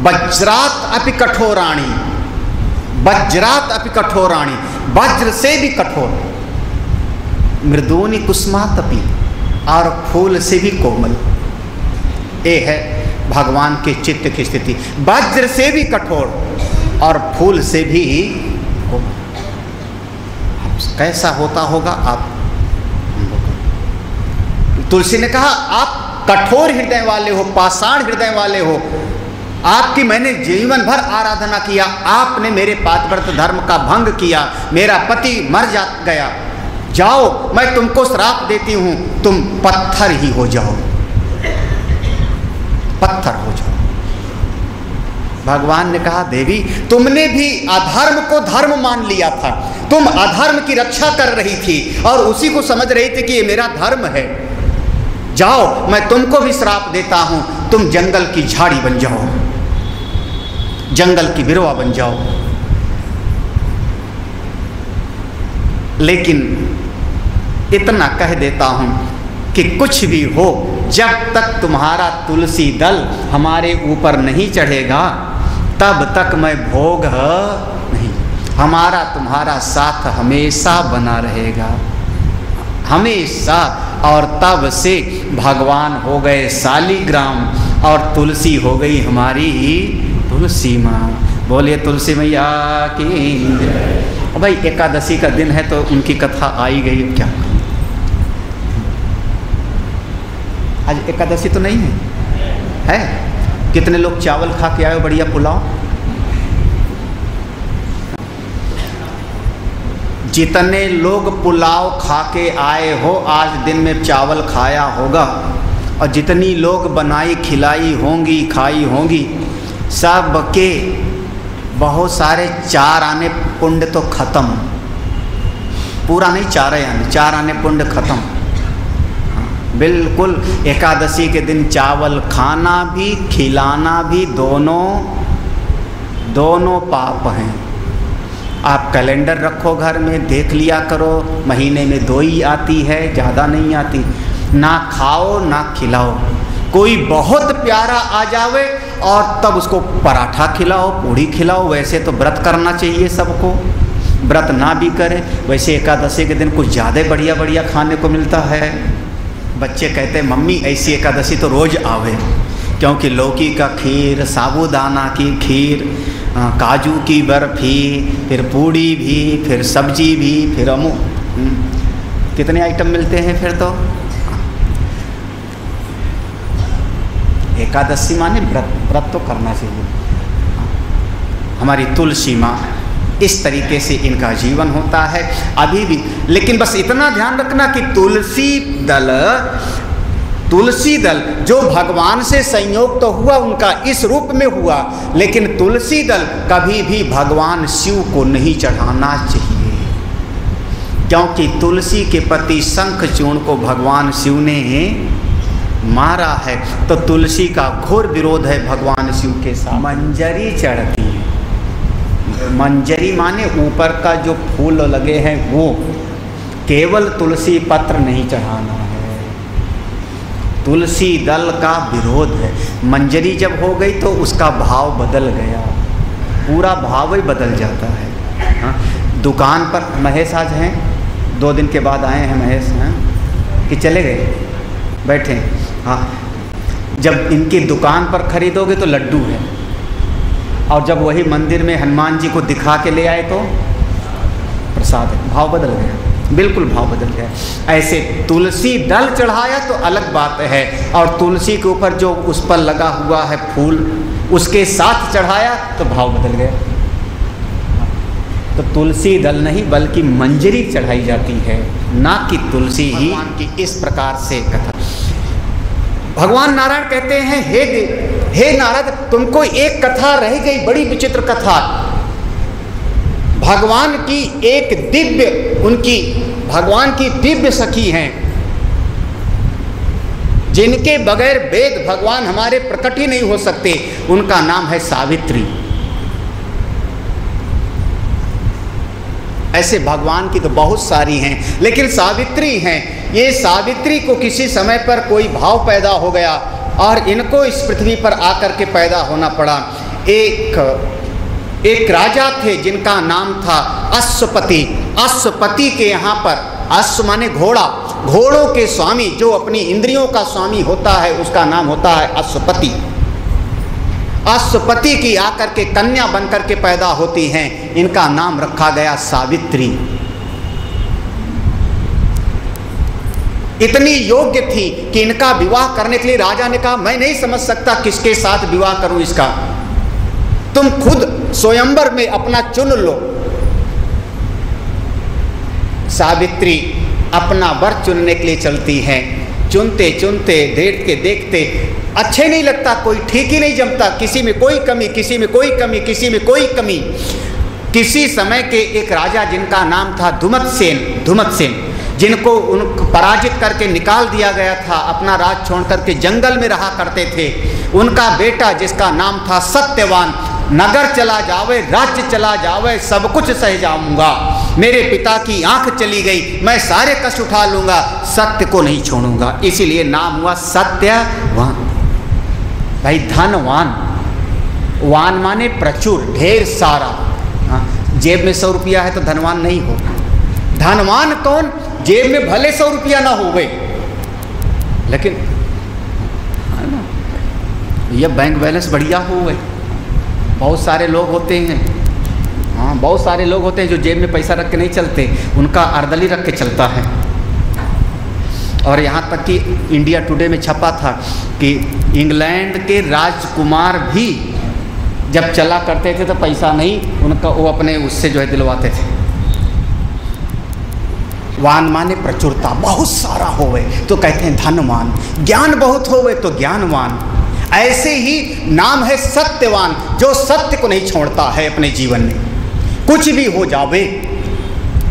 वज्रात अपि कठोराणी, वज्रात अपि कठोराणी, वज्र से भी कठोर, मृदूनि कुसुमातपि, और फूल से भी कोमल। ये है भगवान के चित्त की स्थिति, वज्र से भी कठोर और फूल से भी कोमल। कैसा होता होगा आप? तुलसी ने कहा आप कठोर हृदय वाले हो, पाषाण हृदय वाले हो, आपकी मैंने जीवन भर आराधना किया, आपने मेरे पातिव्रत्य धर्म का भंग किया, मेरा पति मर गया, जाओ मैं तुमको श्राप देती हूं, तुम पत्थर ही हो जाओ, पत्थर हो जाओ। भगवान ने कहा देवी तुमने भी अधर्म को धर्म मान लिया था, तुम अधर्म की रक्षा कर रही थी और उसी को समझ रही थी कि ये मेरा धर्म है, जाओ मैं तुमको भी श्राप देता हूं, तुम जंगल की झाड़ी बन जाओ, जंगल की बिरवा बन जाओ। लेकिन इतना कह देता हूं कि कुछ भी हो, जब तक तुम्हारा तुलसी दल हमारे ऊपर नहीं चढ़ेगा तब तक मैं भोग नहीं, हमारा तुम्हारा साथ हमेशा बना रहेगा, हमेशा। और तब से भगवान हो गए शालिग्राम और तुलसी हो गई हमारी तुलसी माँ। बोलिए तुलसी मैया की। भाई एकादशी का दिन है तो उनकी कथा आई गई, क्या आज एकादशी तो नहीं है? कितने लोग चावल खा के आए हो, बढ़िया पुलाव। जितने लोग पुलाव खा के आए हो आज दिन में चावल खाया होगा, और जितनी लोग बनाई खिलाई होंगी खाई होंगी, सबके बहुत सारे 4 आने पुण्य तो खत्म, पूरा नहीं 4 आने, 4 आने पुण्य खत्म। बिल्कुल एकादशी के दिन चावल खाना भी खिलाना भी दोनों पाप हैं। आप कैलेंडर रखो घर में, देख लिया करो, महीने में 2 ही आती है, ज़्यादा नहीं आती। ना खाओ ना खिलाओ, कोई बहुत प्यारा आ जावे और तब उसको पराठा खिलाओ, पूड़ी खिलाओ। वैसे तो व्रत करना चाहिए सबको, व्रत ना भी करे, वैसे एकादशी के दिन कुछ ज़्यादा बढ़िया बढ़िया खाने को मिलता है। बच्चे कहते हैं मम्मी ऐसी एकादशी तो रोज़ आवे, क्योंकि लौकी का खीर, साबूदाना की खीर, काजू की बर्फी, फिर पूड़ी भी, फिर सब्जी भी, फिर कितने आइटम मिलते हैं फिर तो। एकादशी माने व्रत तो करना चाहिए। हमारी तुलसी माँ इस तरीके से इनका जीवन होता है अभी भी। लेकिन बस इतना ध्यान रखना कि तुलसी दल जो भगवान से संयोग तो हुआ उनका इस रूप में हुआ, लेकिन तुलसी दल कभी भी भगवान शिव को नहीं चढ़ाना चाहिए, क्योंकि तुलसी के पति शंखचूर्ण को भगवान शिव ने मारा है। तो तुलसी का घोर विरोध है भगवान शिव के साथ। मंजरी चढ़ती है, मंजरी माने ऊपर का जो फूल लगे हैं वो, केवल तुलसी पत्र नहीं चढ़ाना है, तुलसी दल का विरोध है। मंजरी जब हो गई तो उसका भाव बदल गया, पूरा भाव ही बदल जाता है। हाँ, दुकान पर महेश आज हैं, 2 दिन के बाद आए हैं महेश, हैं कि चले गए, बैठे। हाँ, जब इनकी दुकान पर खरीदोगे तो लड्डू है, और जब वही मंदिर में हनुमान जी को दिखा के ले आए तो प्रसाद है। भाव बदल गया, बिल्कुल भाव बदल गया। ऐसे तुलसी दल चढ़ाया तो अलग बात है, और तुलसी के ऊपर जो उस पर लगा हुआ है फूल उसके साथ चढ़ाया तो भाव बदल गया। तो तुलसी दल नहीं बल्कि मंजरी चढ़ाई जाती है, ना कि तुलसी ही। भगवान की इस प्रकार से कथा। भगवान नारायण कहते हैं हे नारद, तुमको एक कथा रह गई, बड़ी विचित्र कथा। भगवान की एक दिव्य, उनकी भगवान की दिव्य सखी हैं, जिनके बगैर वेद भगवान हमारे प्रकट ही नहीं हो सकते। उनका नाम है सावित्री। ऐसे भगवान की तो बहुत सारी हैं, लेकिन सावित्री हैं। ये सावित्री को किसी समय पर कोई भाव पैदा हो गया और इनको इस पृथ्वी पर आकर के पैदा होना पड़ा। एक राजा थे जिनका नाम था अश्वपति। अश्वपति के यहाँ पर, अश्व माने घोड़ा, घोड़ों के स्वामी, जो अपनी इंद्रियों का स्वामी होता है उसका नाम होता है अश्वपति। अश्वपति की आकर के कन्या बनकर के पैदा होती हैं, इनका नाम रखा गया सावित्री। इतनी योग्य थी कि इनका विवाह करने के लिए राजा ने कहा, मैं नहीं समझ सकता किसके साथ विवाह करूं इसका, तुम खुद स्वयंवर में अपना चुन लो। सावित्री अपना वर चुनने के लिए चलती हैं। चुनते चुनते, देखते देखते अच्छे नहीं लगता, कोई ठीक ही नहीं जमता, किसी में कोई कमी, किसी में कोई कमी, किसी में कोई कमी। किसी समय के एक राजा जिनका नाम था धुमतसेन, जिनको उनको पराजित करके निकाल दिया गया था, अपना राज छोड़ करके जंगल में रहा करते थे। उनका बेटा जिसका नाम था सत्यवान, नगर चला जावे, राज्य चला जावे, सब कुछ सह जाऊंगा, मेरे पिता की आंख चली गई, मैं सारे कष्ट उठा लूंगा, सत्य को नहीं छोड़ूंगा, इसीलिए नाम हुआ सत्यवान। भाई धनवान, वान माने प्रचुर, ढेर सारा। जेब में 100 रुपया है तो धनवान नहीं हो। धनवान कौन? जेब में भले 100 रुपया ना हो गए, लेकिन है ना, ये बैंक बैलेंस बढ़िया हो गए। बहुत सारे लोग होते हैं, हाँ बहुत सारे लोग होते हैं जो जेब में पैसा रख के नहीं चलते, उनका अर्दली रख के चलता है। और यहाँ तक कि इंडिया टुडे में छपा था कि इंग्लैंड के राजकुमार भी जब चला करते थे तो पैसा नहीं उनका, वो अपने उससे जो है दिलवाते थे। वान माने प्रचुरता, बहुत सारा होवे तो कहते हैं धनवान, ज्ञान बहुत होवे तो ज्ञानवान। ऐसे ही नाम है सत्यवान, जो सत्य को नहीं छोड़ता है अपने जीवन में, कुछ भी हो जावे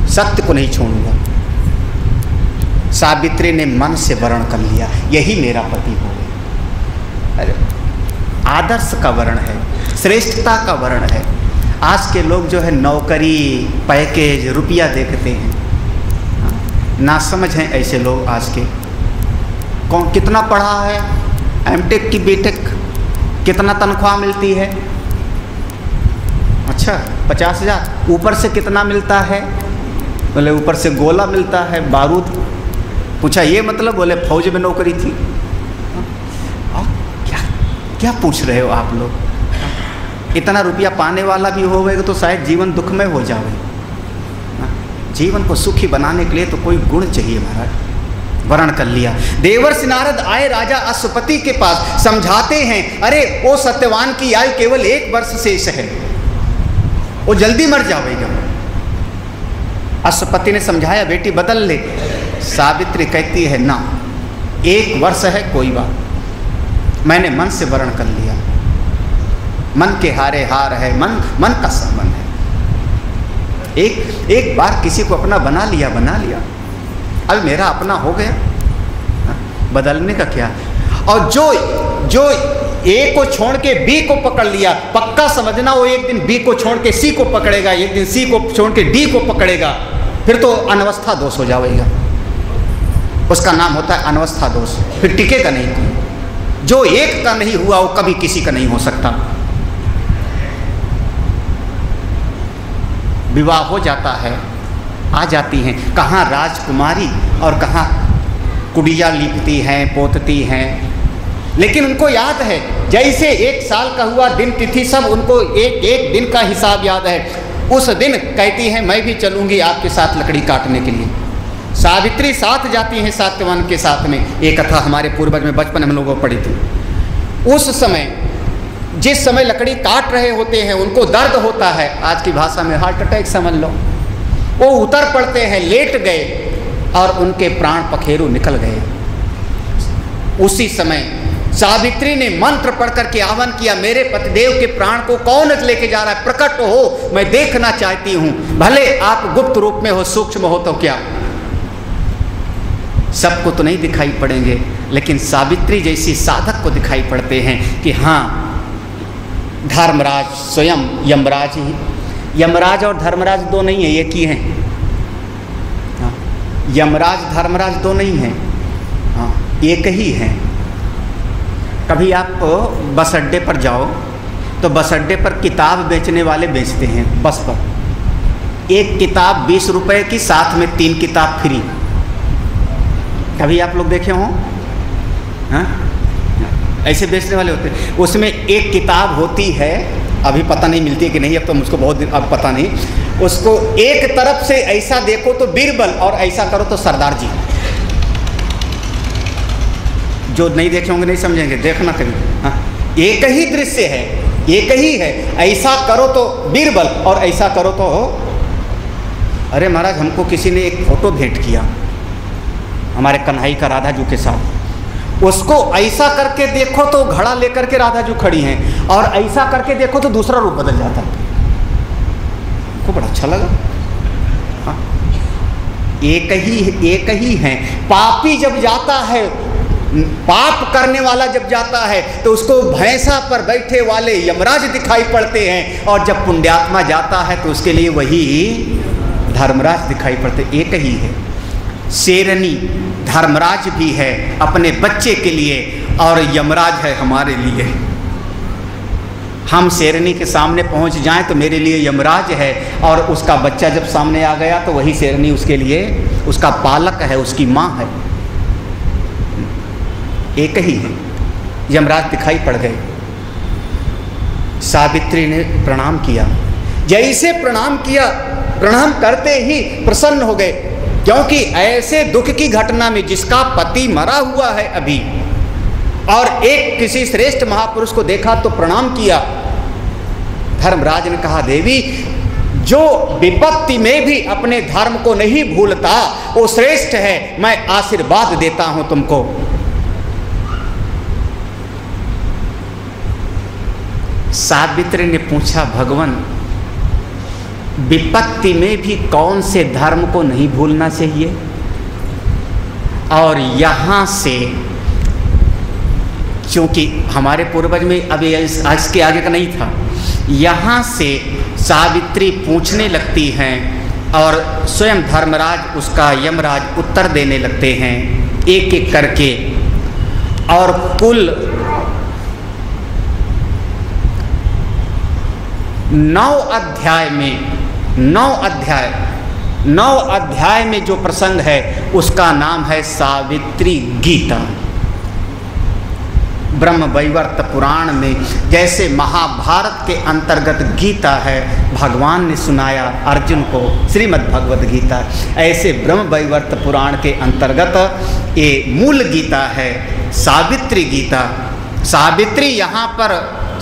सत्य को नहीं छोड़ूंगा। सावित्री ने मन से वर्ण कर लिया, यही मेरा पति हो। अरे आदर्श का वर्ण है, श्रेष्ठता का वर्ण है। आज के लोग जो है नौकरी, पैकेज, रुपया देखते हैं, ना समझ हैं ऐसे लोग आज के। कौन कितना पढ़ा है, एमटेक की बीटेक, कितना तनख्वाह मिलती है? अच्छा 50,000। ऊपर से कितना मिलता है? बोले ऊपर से गोला मिलता है, बारूद। पूछा ये मतलब? बोले फौज में नौकरी थी। और क्या पूछ रहे हो आप लोग? इतना रुपया पाने वाला भी होगा तो शायद जीवन दुखमय हो जाए। जीवन को सुखी बनाने के लिए तो कोई गुण चाहिए महाराज। वर्ण कर लिया। देवर्षि नारद आए राजा अश्वपति के पास, समझाते हैं, अरे वो सत्यवान की आयु केवल 1 वर्ष शेष है, वो जल्दी मर जाएगा। अश्वपति ने समझाया, बेटी बदल ले। सावित्री कहती है ना, 1 वर्ष है कोई बात, मैंने मन से वर्ण कर लिया। मन के हारे हार है, मन का संबंध है। एक बार किसी को अपना बना लिया, अब मेरा अपना हो गया, बदलने का क्या। और जो ए को छोड़ के बी को पकड़ लिया, पक्का समझना वो एक दिन बी को छोड़ के सी को पकड़ेगा, एक दिन सी को छोड़ के डी को पकड़ेगा, फिर तो अनवस्था दोष हो जाएगा। उसका नाम होता है अनवस्था दोष, फिर टिकेगा नहीं कोई। जो एक का नहीं हुआ वो कभी किसी का नहीं हो सकता। विवाह हो जाता है, आ जाती हैं, कहाँ राजकुमारी और कहाँ कुड़िया लिपती हैं, पोतती हैं। लेकिन उनको याद है, जैसे 1 साल का हुआ दिन तिथि, सब उनको एक दिन का हिसाब याद है। उस दिन कहती हैं मैं भी चलूँगी आपके साथ लकड़ी काटने के लिए। सावित्री साथ जाती हैं सत्यवान के साथ में। ये कथा हमारे पूर्वज में बचपन हम लोगों को पढ़ी थी। उस समय जिस समय लकड़ी काट रहे होते हैं उनको दर्द होता है, आज की भाषा में हार्ट अटैक समझ लो। वो उतर पड़ते हैं, लेट गए और उनके प्राण पखेरु निकल गए। उसी समय सावित्री ने मंत्र पढ़ करके आह्वान किया, मेरे पतिदेव के प्राण को कौन लेके जा रहा है, प्रकट हो, मैं देखना चाहती हूं, भले आप गुप्त रूप में हो, सूक्ष्म हो तो क्या। सबको तो नहीं दिखाई पड़ेंगे, लेकिन सावित्री जैसी साधक को दिखाई पड़ते हैं कि हाँ, धर्मराज स्वयं यमराज ही, यमराज और धर्मराज दो नहीं है, एक ही हैं। हाँ, यमराज धर्मराज दो नहीं हैं, हाँ, एक ही हैं। कभी आप बस अड्डे पर जाओ तो बस अड्डे पर किताब बेचने वाले बेचते हैं बस पर, एक किताब 20 रुपए की, साथ में 3 किताब फ्री। कभी आप लोग देखे हों? हाँ, ऐसे बेचने वाले होते हैं। उसमें एक किताब होती है, अभी पता नहीं मिलती है कि नहीं, अब तो मुझको बहुत दिन अब पता नहीं। उसको एक तरफ से ऐसा देखो तो बीरबल और ऐसा करो तो सरदार जी। जो नहीं देखे होंगे नहीं समझेंगे, देखना कभी। हाँ, एक ही दृश्य है, एक ही है, ऐसा करो तो बीरबल और ऐसा करो तो, अरे महाराज हमको किसी ने एक फोटो भेंट किया हमारे कन्हई का राधा जू के साथ, उसको ऐसा करके देखो तो घड़ा लेकर के राधा जू खड़ी हैं, और ऐसा करके देखो तो दूसरा रूप बदल जाता है। हमको बड़ा अच्छा लगा। हाँ, एक ही है। पापी जब जाता है, पाप करने वाला जब जाता है तो उसको भैंसा पर बैठे वाले यमराज दिखाई पड़ते हैं, और जब पुण्यात्मा जाता है तो उसके लिए वही धर्मराज दिखाई पड़ते। एक ही है। शेरनी धर्मराज भी है अपने बच्चे के लिए, और यमराज है हमारे लिए। हम शेरनी के सामने पहुंच जाएं तो मेरे लिए यमराज है, और उसका बच्चा जब सामने आ गया तो वही शेरनी उसके लिए उसका पालक है, उसकी माँ है। एक ही है। यमराज दिखाई पड़ गए। सावित्री ने प्रणाम किया, जैसे प्रणाम किया, प्रणाम करते ही प्रसन्न हो गए, क्योंकि ऐसे दुख की घटना में जिसका पति मरा हुआ है अभी, और एक किसी श्रेष्ठ महापुरुष को देखा तो प्रणाम किया। धर्मराज ने कहा, देवी, जो विपत्ति में भी अपने धर्म को नहीं भूलता वो श्रेष्ठ है, मैं आशीर्वाद देता हूं तुमको। सावित्री ने पूछा, भगवान, विपत्ति में भी कौन से धर्म को नहीं भूलना चाहिए? और यहाँ से, क्योंकि हमारे पूर्वज में अभी आज के आगे का नहीं था, यहाँ से सावित्री पूछने लगती हैं और स्वयं धर्मराज उसका यमराज उत्तर देने लगते हैं एक एक करके। और कुल 9 अध्याय में जो प्रसंग है उसका नाम है सावित्री गीता। ब्रह्म वैवर्त पुराण में जैसे महाभारत के अंतर्गत गीता है, भगवान ने सुनाया अर्जुन को श्रीमद् भगवद गीता, ऐसे ब्रह्म वैवर्त पुराण के अंतर्गत ये मूल गीता है सावित्री गीता। सावित्री यहाँ पर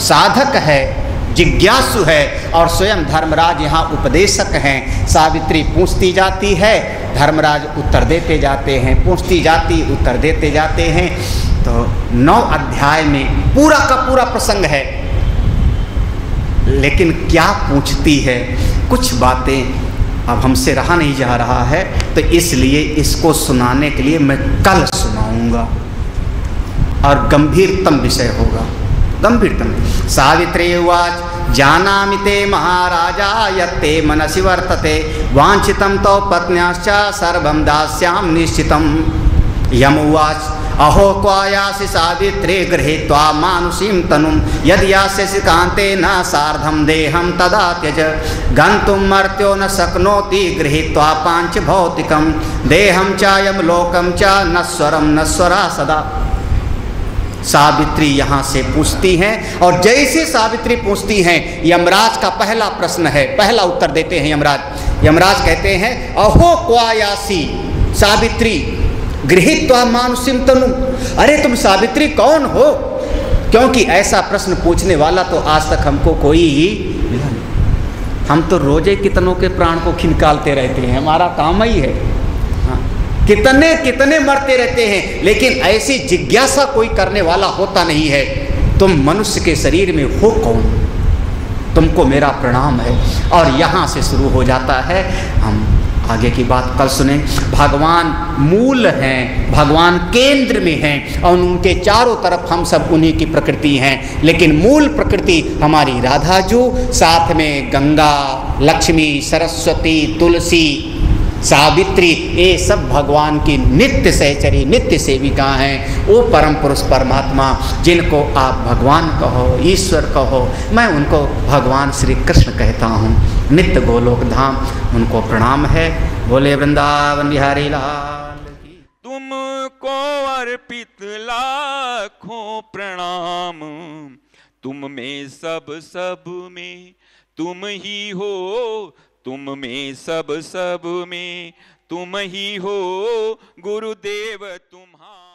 साधक है, जिज्ञासु है, और स्वयं धर्मराज यहाँ उपदेशक हैं। सावित्री पूछती जाती है, धर्मराज उत्तर देते जाते हैं, पूछती जाती, उत्तर देते जाते हैं। तो 9 अध्याय में पूरा का पूरा प्रसंग है, लेकिन क्या पूछती है, कुछ बातें अब हमसे रहा नहीं जा रहा है, तो इसलिए इसको सुनाने के लिए मैं कल सुनाऊंगा, और गंभीरतम विषय होगा, गंभीरतम। सावित्री उवाच, जानामि ते महाराजा यत्ते मनसि वर्तते, वांछितं तव पत्न्याश्च सर्वं दास्यामि निश्चितं। यम उवाच, अहो क्वायासि सावित्रे गृहीत्वा मानुषीं तनुं, यदि यास्यसि कान्तेन सार्धं देहं तदा त्यज, गन्तुं मर्त्यो न शक्नोति गृहीत्वा पाञ्च भौतिकं, देहं चायं लोकं च नश्वरं नश्वरा सदा। सावित्री यहाँ से पूछती हैं, और जैसे सावित्री पूछती हैं, यमराज का पहला प्रश्न है, पहला उत्तर देते हैं यमराज। यमराज कहते हैं, अहो क्वायासी सावित्री गृहीत्वा मानुषीं तनु, अरे तुम सावित्री कौन हो? क्योंकि ऐसा प्रश्न पूछने वाला तो आज तक हमको कोई ही मिला नहीं। हम तो रोजे कितनों के प्राण को खिनकालते रहते हैं, हमारा काम ही है। हाँ, कितने कितने मरते रहते हैं, लेकिन ऐसी जिज्ञासा कोई करने वाला होता नहीं है, तुम मनुष्य के शरीर में हो कौन, तुमको मेरा प्रणाम है। और यहाँ से शुरू हो जाता है, हम आगे की बात कल सुने। भगवान मूल हैं, भगवान केंद्र में हैं और उनके चारों तरफ हम सब उन्हीं की प्रकृति हैं, लेकिन मूल प्रकृति हमारी राधा जी, साथ में गंगा, लक्ष्मी, सरस्वती, तुलसी, सावित्री, ये सब भगवान की नित्य सहचरी, नित्य सेविका हैं। वो परम पुरुष परमात्मा जिनको आप भगवान कहो, ईश्वर कहो, मैं उनको भगवान श्री कृष्ण कहता हूँ। नित्य गोलोक धाम उनको प्रणाम है। बोले वृंदावन बिहारी लाल की। तुमको अर्पित लाखों प्रणाम, तुम में सब में तुम ही हो, तुम में सब में तुम ही हो, गुरुदेव तुम्हारा